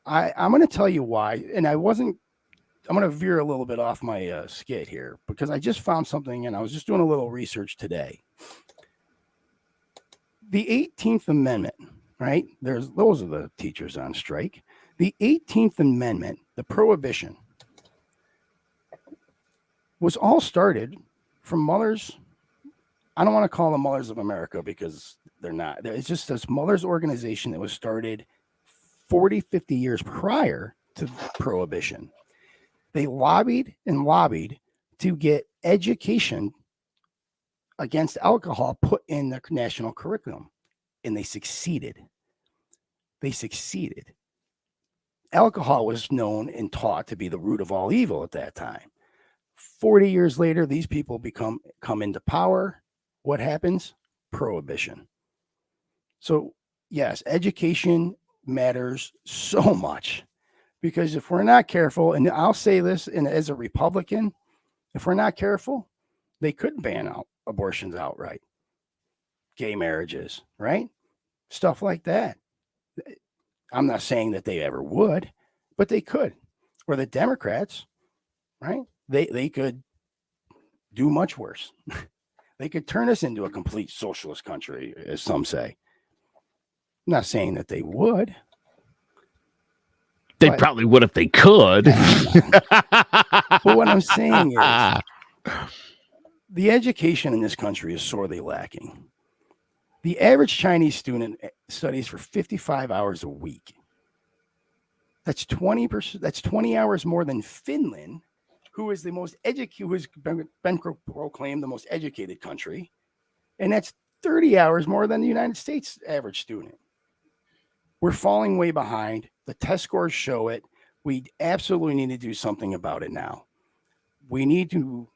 Speaker 3: I'm going to tell you why. And I'm going to veer a little bit off my skid here, because I just found something, and I was just doing a little research today. The 18th Amendment, right? Those are the teachers on strike. The 18th Amendment, the prohibition, was all started from mothers. I don't want to call them Mothers of America, because they're not. It's just this mothers organization that was started 40, 50 years prior to prohibition. They lobbied and lobbied to get education against alcohol put in the national curriculum, and they succeeded. they succeeded. Alcohol was known and taught to be the root of all evil at that time. 40 years later, these people come into power. What happens? Prohibition. So, yes, education matters so much, because if we're not careful, and I'll say this as a Republican, if we're not careful, they could ban out abortions outright, gay marriages, right? Stuff like that. I'm not saying that they ever would, but they could. Or the Democrats, right? They could do much worse. They could turn us into a complete socialist country, as some say. I'm not saying that they would.
Speaker 5: They probably would if they could.
Speaker 3: But what I'm saying is the education in this country is sorely lacking. The average Chinese student studies for 55 hours a week. That's 20%. That's 20 hours more than Finland, who is the most educated, who has been proclaimed the most educated country. And that's 30 hours more than the United States average student. We're falling way behind. The test scores show it. We absolutely need to do something about it now. We need to,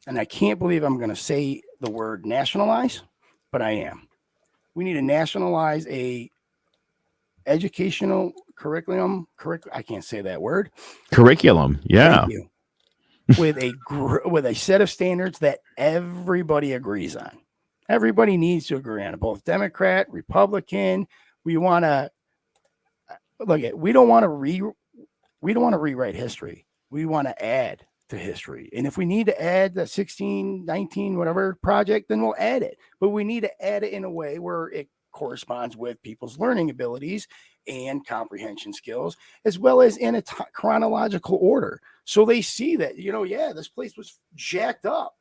Speaker 3: and I can't believe I'm going to say the word nationalize, but I am. We need to nationalize a educational curriculum. I can't say that word.
Speaker 5: Curriculum, yeah.
Speaker 3: Thank you. With a set of standards that everybody agrees on. Everybody needs to agree on it, both Democrat, Republican. We want to look at. We don't want to rewrite history. We want to add to history. And if we need to add the 16, 19, whatever project, then we'll add it. But we need to add it in a way where it corresponds with people's learning abilities and comprehension skills, as well as in a chronological order. So they see that, this place was jacked up,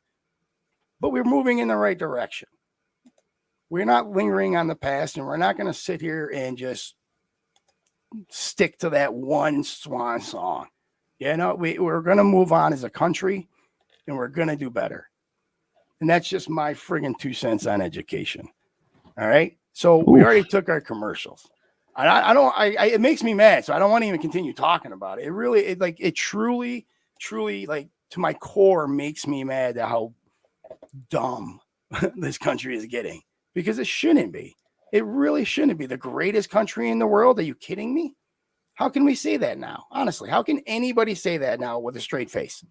Speaker 3: but we're moving in the right direction. We're not lingering on the past, and we're not going to sit here and just stick to that one swan song. We're going to move on as a country, and we're going to do better. And that's just my friggin' 2 cents on education. All right. So we already took our commercials. It makes me mad. So I don't want to even continue talking about it. It truly, like to my core makes me mad at how dumb this country is getting, because it shouldn't be. It really shouldn't be the greatest country in the world. Are you kidding me? How can we say that now? Honestly, how can anybody say that now with a straight face?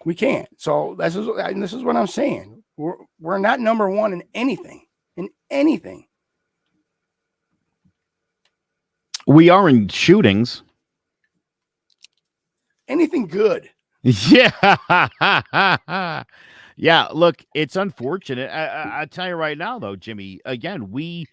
Speaker 3: We can't. So this is what I'm saying. We're not number one in anything.
Speaker 5: We are in shootings.
Speaker 3: Anything good.
Speaker 5: Yeah. Yeah, look, it's unfortunate. I tell you right now, though, Jimmy, again, we,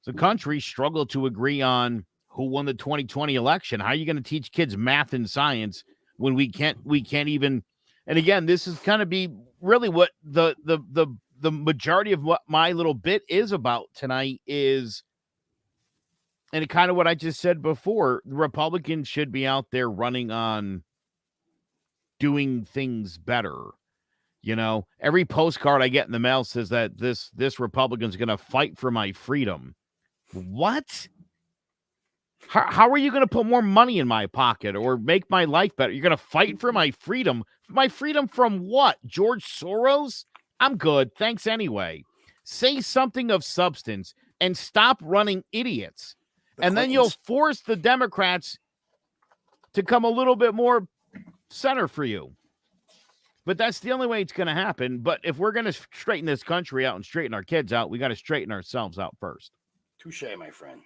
Speaker 5: the country, struggle to agree on who won the 2020 election. How are you going to teach kids math and science when we can't even, and again, this is kind of be really what the majority of what my little bit is about tonight is, and kind of what I just said before, the Republicans should be out there running on doing things better. Every postcard I get in the mail says that this Republican's going to fight for my freedom. What? How are you going to put more money in my pocket or make my life better? You're going to fight for my freedom? My freedom from what? George Soros? I'm good. Thanks anyway. Say something of substance and stop running idiots. And then you'll force the Democrats to come a little bit more center for you. But that's the only way it's going to happen. But if we're going to straighten this country out and straighten our kids out, we got to straighten ourselves out first.
Speaker 3: Touche, my friend.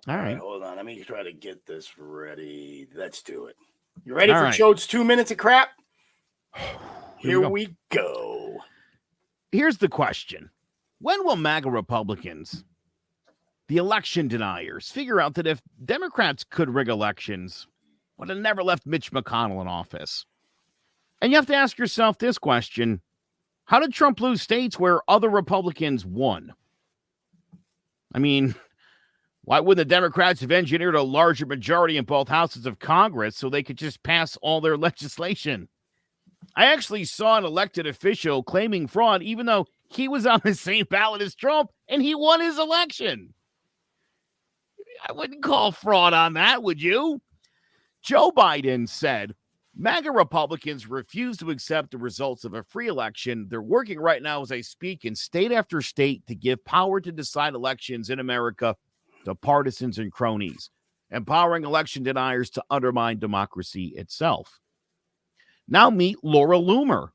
Speaker 5: All right.
Speaker 3: Hold on. Let me try to get this ready. Let's do it. You ready for Chode's 2 minutes of crap? Here we go.
Speaker 5: Here's the question. When will MAGA Republicans, the election deniers, figure out that if Democrats could rig elections, would have never left Mitch McConnell in office? And you have to ask yourself this question. How did Trump lose states where other Republicans won? I mean, why wouldn't the Democrats have engineered a larger majority in both houses of Congress so they could just pass all their legislation? I actually saw an elected official claiming fraud, even though he was on the same ballot as Trump and he won his election. I wouldn't call fraud on that, would you? Joe Biden said, MAGA Republicans refuse to accept the results of a free election. They're working right now as I speak in state after state to give power to decide elections in America to partisans and cronies, empowering election deniers to undermine democracy itself. Now meet Laura Loomer.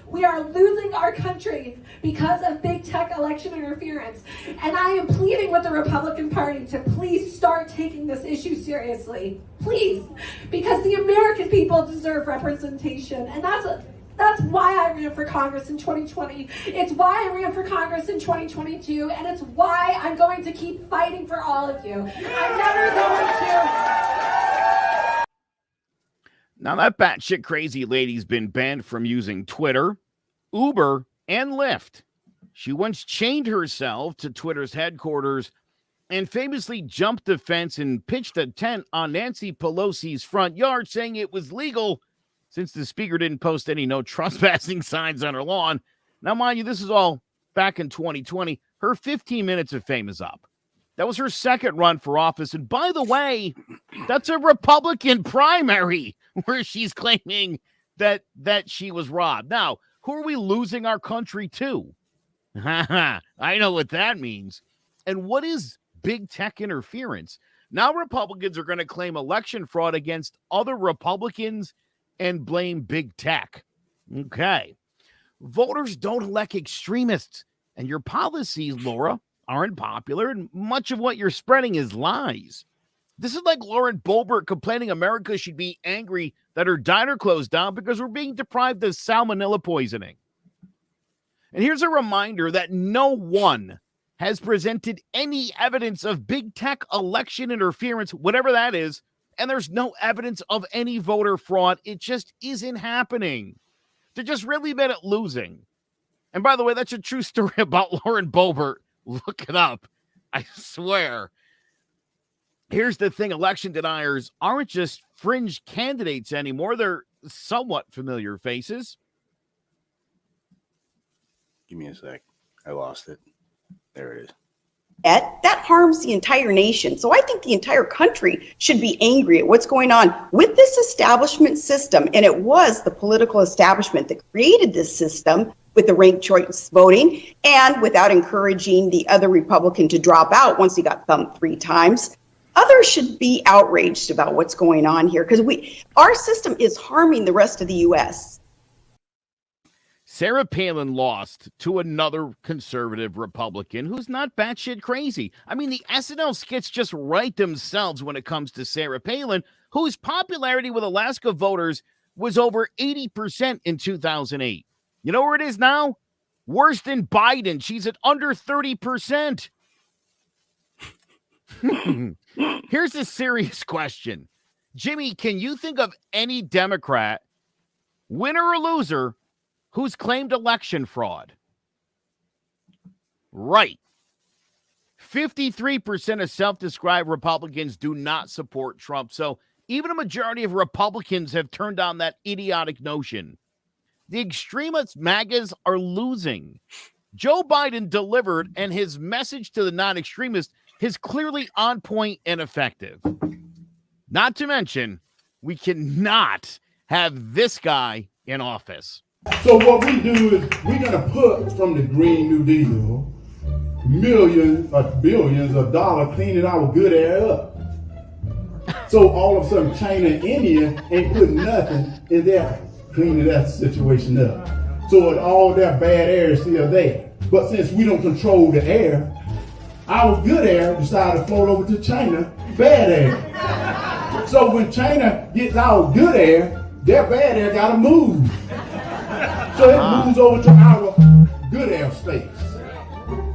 Speaker 9: We are losing our country because of big tech election interference. And I am pleading with the Republican Party to please start taking this issue seriously. Please. Because the American people deserve representation. And that's why I ran for Congress in 2020. It's why I ran for Congress in 2022. And it's why I'm going to keep fighting for all of you. I'm never going to.
Speaker 5: Now that batshit crazy lady's been banned from using Twitter, Uber, and Lyft. She once chained herself to Twitter's headquarters and famously jumped the fence and pitched a tent on Nancy Pelosi's front yard, saying it was legal since the speaker didn't post any no trespassing signs on her lawn. Now, mind you, this is all back in 2020. Her 15 minutes of fame is up. That was her second run for office. And by the way, that's a Republican primary where she's claiming that she was robbed. Now, who are we losing our country to? I know what that means. And what is big tech interference? Now Republicans are going to claim election fraud against other Republicans and blame big tech. Okay. Voters don't elect extremists. And your policies, Laura, aren't popular. And much of what you're spreading is lies. This is like Lauren Boebert complaining America should be angry that her diner closed down because we're being deprived of salmonella poisoning. And here's a reminder that no one has presented any evidence of big tech election interference, whatever that is, and there's no evidence of any voter fraud. It just isn't happening. They're just really bad at losing. And by the way, that's a true story about Lauren Boebert. Look it up. I swear. Here's the thing. Election deniers aren't just fringe candidates anymore. They're somewhat familiar faces.
Speaker 3: Give me a sec. I lost it. There it is.
Speaker 10: That harms the entire nation. So I think the entire country should be angry at what's going on with this establishment system. And it was the political establishment that created this system with the ranked choice voting and without encouraging the other Republican to drop out once he got thumped 3 times. Others should be outraged about what's going on here because our system is harming the rest of the U.S.
Speaker 5: Sarah Palin lost to another conservative Republican who's not batshit crazy. I mean, the SNL skits just write themselves when it comes to Sarah Palin, whose popularity with Alaska voters was over 80% in 2008. You know where it is now? Worse than Biden. She's at under 30%. Here's a serious question. Jimmy, can you think of any Democrat, winner or loser, who's claimed election fraud? Right. 53% of self-described Republicans do not support Trump. So even a majority of Republicans have turned down that idiotic notion. The extremist MAGAs are losing. Joe Biden delivered, and his message to the non-extremists is clearly on point and effective. Not to mention, we cannot have this guy in office.
Speaker 11: So what we do is we're going to put from the Green New Deal millions or billions of dollars cleaning our good air up. So all of a sudden China and India ain't putting nothing in there cleaning that situation up. So all that bad air is still there. But since we don't control the air, our good air decided to float over to China, bad air. So when China gets our good air, their bad air got to move. So it moves over to our good air space.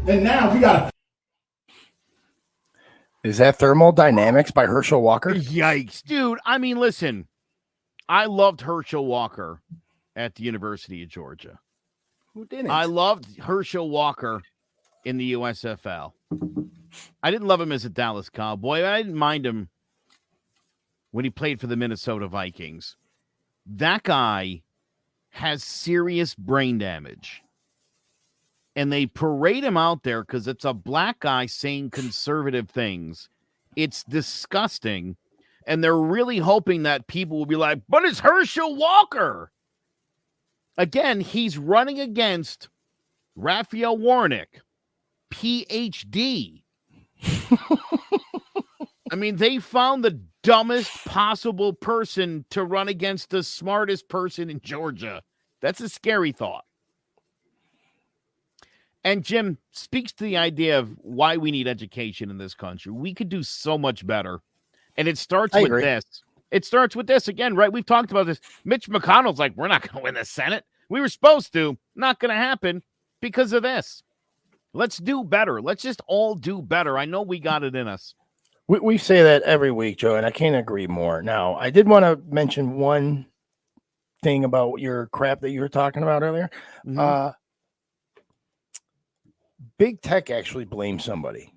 Speaker 11: And now we got to...
Speaker 3: Is that Thermodynamics by Herschel Walker?
Speaker 5: Yikes, dude. I mean, listen, I loved Herschel Walker at the University of Georgia.
Speaker 3: Who didn't?
Speaker 5: I loved Herschel Walker in the USFL. I didn't love him as a Dallas Cowboy. I didn't mind him when he played for the Minnesota Vikings. That guy has serious brain damage. and they parade him out there because it's a black guy saying conservative things. It's disgusting. And they're really hoping that people will be like, but it's Herschel Walker. Again, he's running against Raphael Warnock, PhD. I mean, they found the dumbest possible person to run against the smartest person in Georgia. That's a scary thought. And Jim speaks to the idea of why we need education in this country. We could do so much better. And it starts with this. It starts with this again, right? We've talked about this. Mitch McConnell's like, we're not going to win the Senate. We were supposed to. Not going to happen because of this. Let's do better. Let's just all do better. I know we got it in us.
Speaker 3: We say that every week, Joe, and I can't agree more. Now, I did want to mention one thing about your crap that you were talking about earlier. Mm-hmm. Big tech actually blames somebody.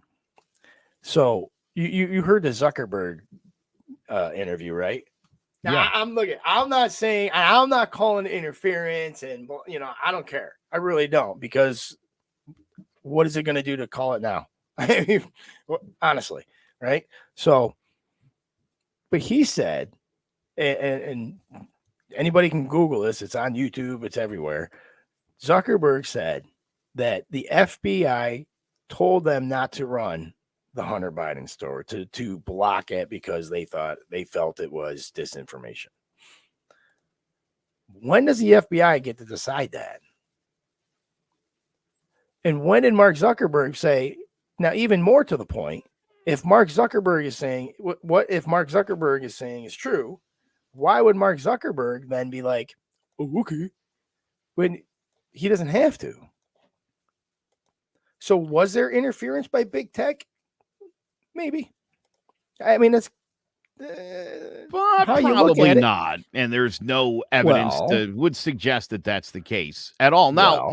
Speaker 3: So you heard the Zuckerberg interview, right? Now, yeah. I'm not calling it interference, and I don't care. I really don't, because what is it going to do to call it now? I mean, honestly, right? So, but he said, and anybody can Google this, it's on YouTube, it's everywhere. Zuckerberg said that the FBI told them not to run the Hunter Biden story, to block it because they felt it was disinformation. When does the FBI get to decide that? And when did Mark Zuckerberg say, now even more to the point, if Mark Zuckerberg is saying, what if Mark Zuckerberg is saying is true, why would Mark Zuckerberg then be like, oh, okay, when he doesn't have to? So was there interference by big tech? Maybe. I mean, that's
Speaker 5: probably not. And there's no evidence that would suggest that that's the case at all. Now,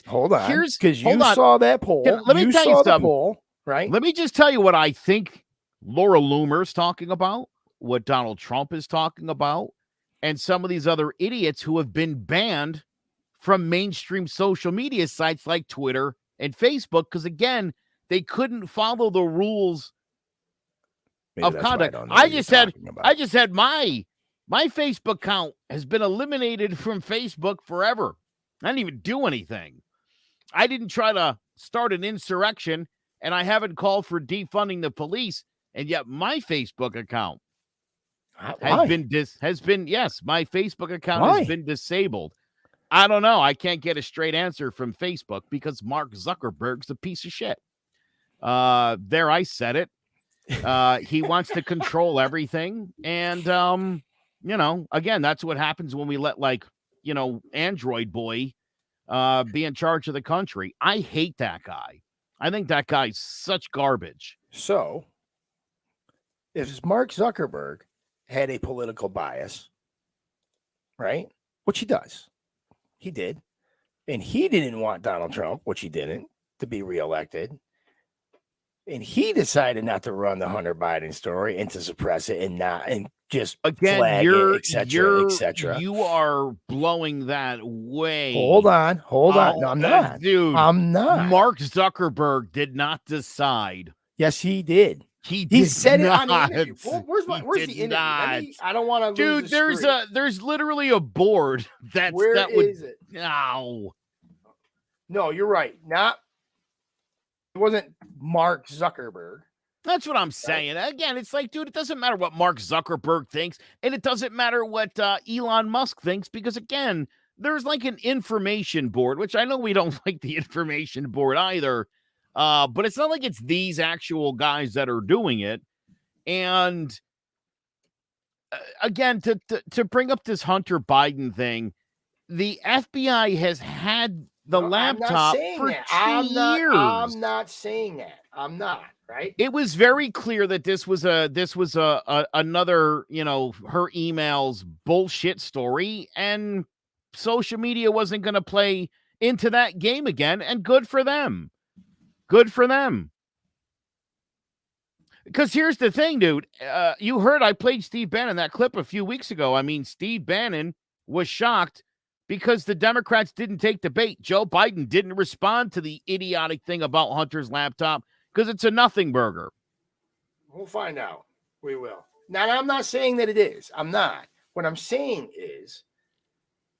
Speaker 3: hold on, because you saw that poll.
Speaker 5: Let me tell you something.
Speaker 3: Poll, right?
Speaker 5: Let me just tell you what I think Laura Loomer's talking about, what Donald Trump is talking about, and some of these other idiots who have been banned from mainstream social media sites like Twitter and Facebook, because again, they couldn't follow the rules of conduct. I just said my Facebook account has been eliminated from Facebook forever. I didn't even do anything. I didn't try to start an insurrection, and I haven't called for defunding the police, and yet my Facebook account has been my Facebook account has been disabled. I don't know. I can't get a straight answer from Facebook because Mark Zuckerberg's a piece of shit. There, I said it. He wants to control everything. And, again, that's what happens when we let, Android boy be in charge of the country. I hate that guy. I think that guy's such garbage.
Speaker 3: So, if Mark Zuckerberg had a political bias, right, which he does, he did, and he didn't want Donald Trump, which he didn't, to be reelected, and he decided not to run the Hunter Biden story and to suppress it and just flag it, etc.
Speaker 5: You are blowing that way.
Speaker 3: Hold on. No, I'm not.
Speaker 5: Dude,
Speaker 3: I'm not.
Speaker 5: Mark Zuckerberg did not decide.
Speaker 3: Yes, he did.
Speaker 5: He
Speaker 3: said
Speaker 5: not.
Speaker 3: It on the interview. Where's the interview? I don't want to lose
Speaker 5: Dude, there's literally a board that
Speaker 3: is it?
Speaker 5: No,
Speaker 3: you're right. It wasn't Mark Zuckerberg.
Speaker 5: That's what I'm saying. Again, it's like, dude, it doesn't matter what Mark Zuckerberg thinks, and it doesn't matter what Elon Musk thinks, because, again, there's like an information board, which I know we don't like the information board either, but it's not like it's these actual guys that are doing it. And, again, to bring up this Hunter Biden thing, the FBI has had the laptop for 2 years.
Speaker 3: I'm not saying that. I'm not, right?
Speaker 5: It was very clear that this was another, her emails bullshit story, and social media wasn't going to play into that game again, and good for them. Good for them. Because here's the thing, dude. You heard I played Steve Bannon, that clip a few weeks ago. I mean, Steve Bannon was shocked because the Democrats didn't take the bait. Joe Biden didn't respond to the idiotic thing about Hunter's laptop because it's a nothing burger.
Speaker 3: We'll find out. We will. Now, I'm not saying that it is. I'm not. What I'm saying is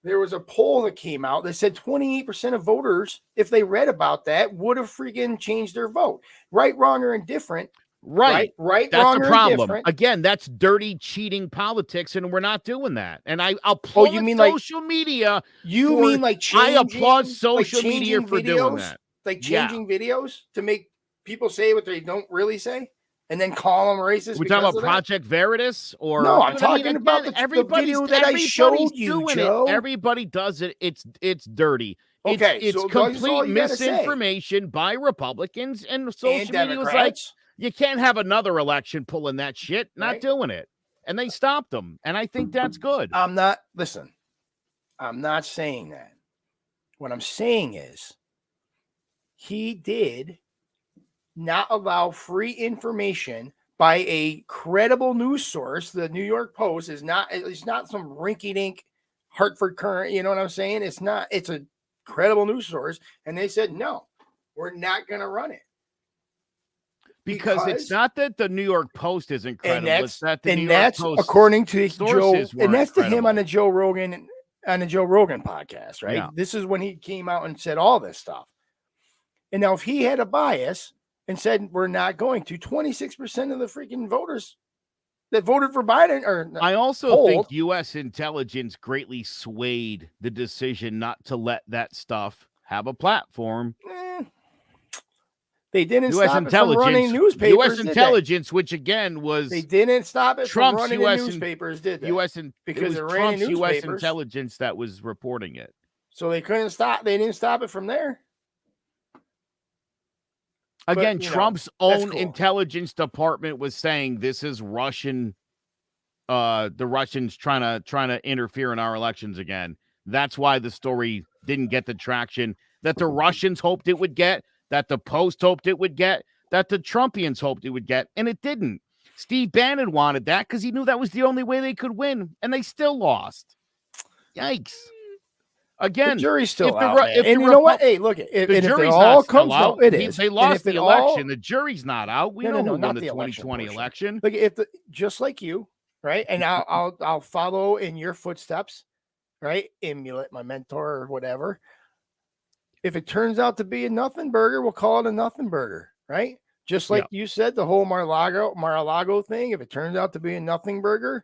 Speaker 3: there was a poll that came out that said 28% of voters, if they read about that, would have freaking changed their vote. Right, wrong, or indifferent.
Speaker 5: Right.
Speaker 3: That's
Speaker 5: wrong,
Speaker 3: the
Speaker 5: or problem.
Speaker 3: Indifferent.
Speaker 5: Again, that's dirty, cheating politics, and we're not doing that. And I applaud social media.
Speaker 3: You mean like changing?
Speaker 5: I applaud social
Speaker 3: like
Speaker 5: media for doing that.
Speaker 3: Like changing videos to make people say what they don't really say, and then call them racist.
Speaker 5: We're talking about Project Veritas, or
Speaker 3: no? I'm talking about the video that I showed you, Joe.
Speaker 5: Everybody does it. It's dirty.
Speaker 3: Okay,
Speaker 5: it's complete misinformation by Republicans, and social media was like, you can't have another election pulling that shit, not doing it. And they stopped them. And I think that's good.
Speaker 3: I'm not saying that. What I'm saying is he did not allow free information by a credible news source. The New York Post it's not some rinky-dink Hartford Current. You know what I'm saying? It's a credible news source. And they said, no, we're not going to run it.
Speaker 5: Because it's not that the New York Post isn't credible. It's that the New York Post
Speaker 3: according to Joe, and that's to him on
Speaker 5: the
Speaker 3: Joe Rogan podcast, right? Yeah. This is when he came out and said all this stuff. And now if he had a bias and said we're not going to, 26% of the freaking voters that voted for Biden
Speaker 5: I also think U.S. intelligence greatly swayed the decision not to let that stuff have a platform.
Speaker 3: They didn't stop it from running newspapers.
Speaker 5: U.S. intelligence, which again was
Speaker 3: they didn't stop it from running newspapers, did they?
Speaker 5: Because it was Trump's U.S. intelligence that was reporting it.
Speaker 3: So they couldn't stop. They didn't stop it from there.
Speaker 5: Again, Trump's own intelligence department was saying this is Russian. The Russians trying to interfere in our elections again. That's why the story didn't get the traction that the Russians hoped it would get, that the Post hoped it would get, that the Trumpians hoped it would get, and it didn't. Steve Bannon wanted that because he knew that was the only way they could win, and they still lost. Yikes. Again,
Speaker 3: the jury's still out. And you know what? Hey, look, if it all comes out, it is.
Speaker 5: They lost the election. The jury's not out. We know who won the 2020 election.
Speaker 3: Look, just like you, right? And I'll follow in your footsteps, right? Emulate my mentor or whatever. If it turns out to be a nothing burger, we'll call it a nothing burger, right? Just like you said, the whole Mar-a-Lago thing. If it turns out to be a nothing burger,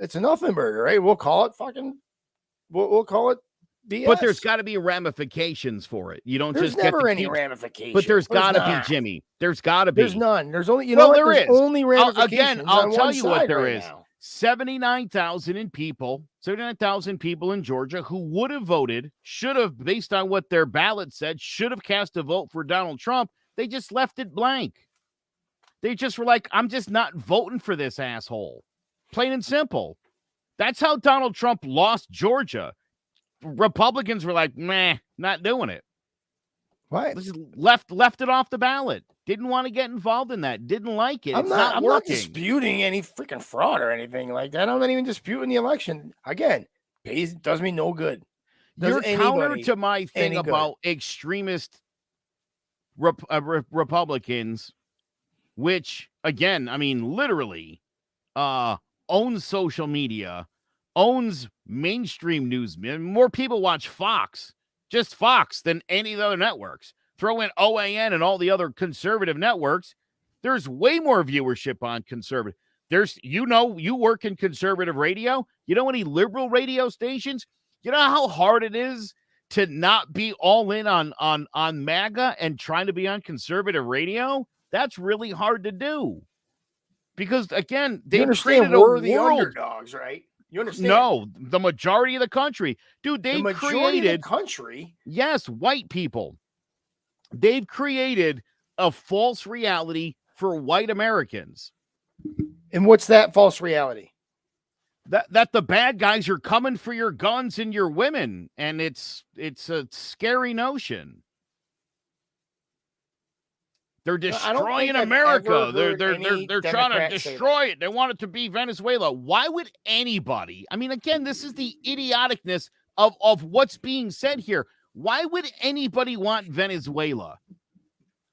Speaker 3: it's a nothing burger, right? We'll call it we'll call it BS.
Speaker 5: But there's got to be ramifications for it. You don't
Speaker 3: there's
Speaker 5: just
Speaker 3: never any ramifications.
Speaker 5: But there's got to be, Jimmy. There's got to be.
Speaker 3: There's none. There's only there's only ramifications.
Speaker 5: I'll tell you what there is. 79,000 people in Georgia who would have voted, should have, based on what their ballot said, should have cast a vote for Donald Trump. They just left it blank. They just were like, I'm just not voting for this asshole. Plain and simple. That's how Donald Trump lost Georgia. Republicans were like, meh, not doing it.
Speaker 3: What?
Speaker 5: Just left it off the ballot. Didn't want to get involved in that. Didn't like it.
Speaker 3: I'm not disputing any freaking fraud or anything like that. I'm not even disputing the election. Again, does me no good.
Speaker 5: You're counter to my thing about extremist Republicans, which, again, I mean, literally owns social media, owns mainstream news. More people watch Fox, just Fox, than any of the other networks. Throw in OAN and all the other conservative networks. There's way more viewership on conservative. You work in conservative radio. You know any liberal radio stations? You know how hard it is to not be all in on MAGA and trying to be on conservative radio? That's really hard to do. Because, again, they created
Speaker 3: the underdogs, right? You understand?
Speaker 5: No, the majority of the country. Dude, they created...
Speaker 3: the country?
Speaker 5: Yes, white people. They've created a false reality for white Americans.
Speaker 3: And what's that false reality?
Speaker 5: That the bad guys are coming for your guns and your women, and it's a scary notion. They're destroying America. They're trying to destroy it. They want it to be Venezuela. Why would anybody? I mean, again, this is the idioticness of what's being said here. Why would anybody want Venezuela?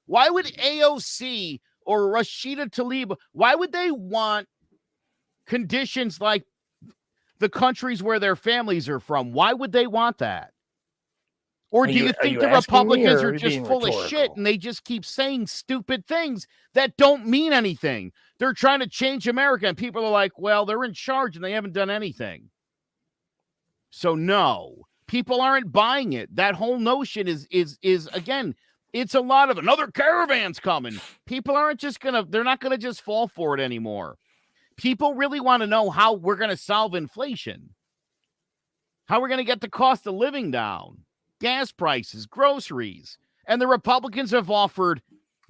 Speaker 5: Why would AOC or Rashida Tlaib, why would they want conditions like the countries where their families are from? Why would they want that? Or do you think the Republicans are just full of shit and they just keep saying stupid things that don't mean anything? They're trying to change America, and people are like, well, they're in charge and they haven't done anything. So no, people aren't buying it. That whole notion is again, it's a lot of another caravan's coming. People aren't just they're not gonna just fall for it anymore. People really want to know how we're gonna solve inflation, how we're gonna get the cost of living down, gas prices, groceries. And the Republicans have offered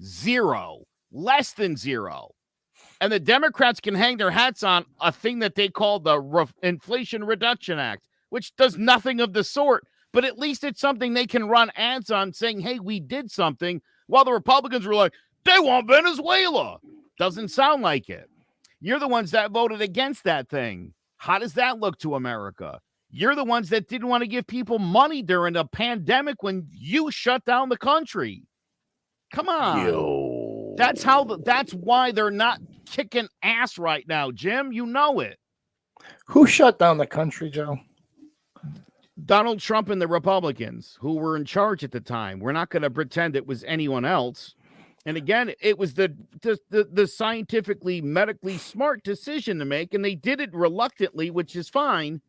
Speaker 5: zero, less than zero. And the Democrats can hang their hats on a thing that they call the Inflation Reduction Act, which does nothing of the sort. But at least it's something they can run ads on saying, hey, we did something, while the Republicans were like, they want Venezuela. Doesn't sound like it. You're the ones that voted against that thing. How does that look to America? You're the ones that didn't want to give people money during the pandemic when you shut down the country. Come on.
Speaker 3: Yo.
Speaker 5: That's why they're not kicking ass right now, Jim. You know it.
Speaker 3: Who shut down the country, Joe?
Speaker 5: Donald Trump and the Republicans who were in charge at the time. We're not going to pretend it was anyone else. And again, it was the scientifically, medically smart decision to make, and they did it reluctantly, which is fine.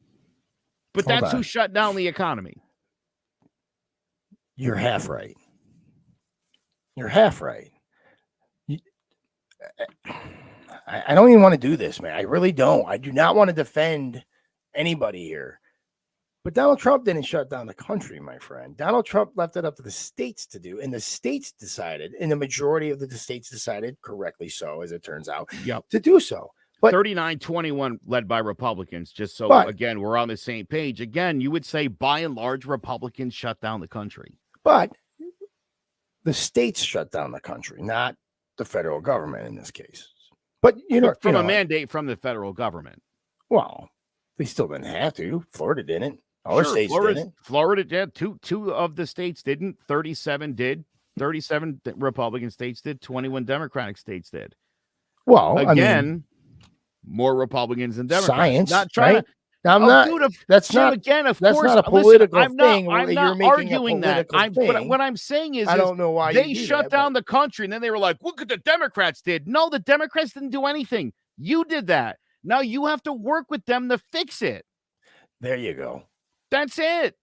Speaker 5: But that's who shut down the economy.
Speaker 3: You're half right. You're half right. I don't even want to do this, man. I really don't. I do not want to defend anybody here. But Donald Trump didn't shut down the country, my friend. Donald Trump left it up to the states to do, and the states decided, and the majority of the states decided, correctly so, as it turns out, to do so. But
Speaker 5: 39-21 led by Republicans, just so, again, we're on the same page. Again, you would say, by and large, Republicans shut down the country.
Speaker 3: But the states shut down the country, not the federal government in this case. But,
Speaker 5: from a mandate from the federal government.
Speaker 3: Well, they still didn't have to. Florida didn't. Other states didn't.
Speaker 5: Florida did. Two of the states didn't. 37 did. 37 Republican states did. 21 Democratic states did.
Speaker 3: Well,
Speaker 5: again, more Republicans than Democrats.
Speaker 3: Science,
Speaker 5: not trying
Speaker 3: right? Now, I'm not. That's not
Speaker 5: again. Of
Speaker 3: that's
Speaker 5: course,
Speaker 3: not a political
Speaker 5: I'm
Speaker 3: thing.
Speaker 5: I'm
Speaker 3: you're
Speaker 5: not arguing that.
Speaker 3: Thing.
Speaker 5: What I'm saying is,
Speaker 3: I don't know why
Speaker 5: they shut down the country, and then they were like, "Look what the Democrats did." No, the Democrats didn't do anything. You did that. Now you have to work with them to fix it.
Speaker 3: There you go.
Speaker 5: That's it.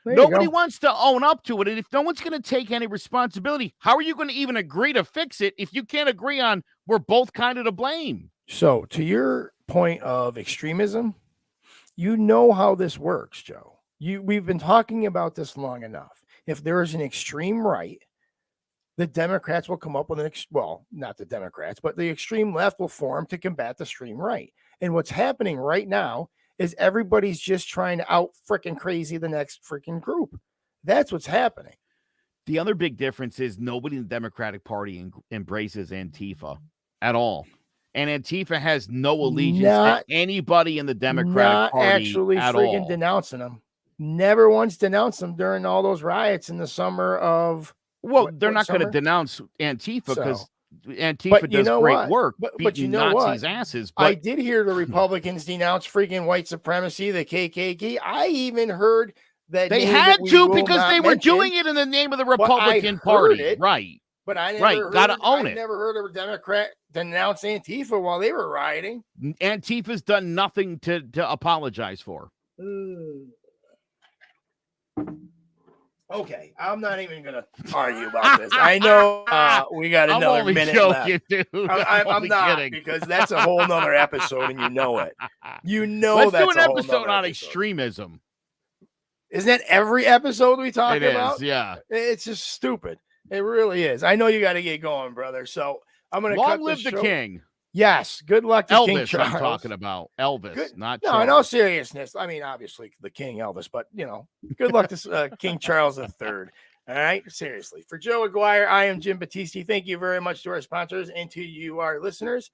Speaker 3: There
Speaker 5: Nobody wants to own up to it. And if no one's going to take any responsibility, how are you going to even agree to fix it if you can't agree on we're both kind of to blame?
Speaker 3: So to your point of extremism, you know how this works, Joe. We've been talking about this long enough. If there is an extreme right, the Democrats will come up with not the Democrats, but the extreme left will form to combat the extreme right. And what's happening right now is everybody's just trying to out freaking crazy the next freaking group. That's what's happening.
Speaker 5: The other big difference is nobody in the Democratic Party embraces Antifa at all. And Antifa has no allegiance to anybody in the Democratic Party
Speaker 3: actually
Speaker 5: at
Speaker 3: freaking
Speaker 5: all.
Speaker 3: Denouncing them. Never once denounced them during all those riots in the summer of...
Speaker 5: Well, they're not going to denounce Antifa because Antifa does great work,
Speaker 3: but you know
Speaker 5: Nazis'
Speaker 3: what?
Speaker 5: asses. But
Speaker 3: I did hear the Republicans denounce freaking white supremacy, the KKK. I even heard that
Speaker 5: they had to because they were doing it in the name of the Republican Party, right?
Speaker 3: But I never
Speaker 5: gotta own it.
Speaker 3: I never heard a Democrat denounce Antifa while they were rioting.
Speaker 5: Antifa's done nothing to apologize for.
Speaker 3: Okay, I'm not even going to argue about this. I know we got another minute left.
Speaker 5: Dude.
Speaker 3: I'm not kidding. Because that's a whole nother episode, and you know it. You know
Speaker 5: Let's
Speaker 3: that's
Speaker 5: do an
Speaker 3: a whole
Speaker 5: episode on
Speaker 3: episode.
Speaker 5: extremism.
Speaker 3: Isn't that every episode we talk
Speaker 5: It
Speaker 3: about?
Speaker 5: is, yeah.
Speaker 3: It's just stupid. It really is. I know you got to get going, brother. So I'm going to cut
Speaker 5: live
Speaker 3: the
Speaker 5: the king.
Speaker 3: Yes. Good luck to
Speaker 5: Elvis,
Speaker 3: King Charles.
Speaker 5: I'm talking about Elvis, not
Speaker 3: no,
Speaker 5: Charles.
Speaker 3: in all seriousness. I mean, obviously the King Elvis, but good luck to King Charles III. All right, seriously. For Joe Aguiar, I am Jim Battisti. Thank you very much to our sponsors and to you, our listeners.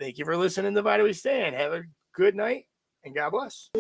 Speaker 3: Thank you for listening to Vitally Stand. Have a good night and God bless.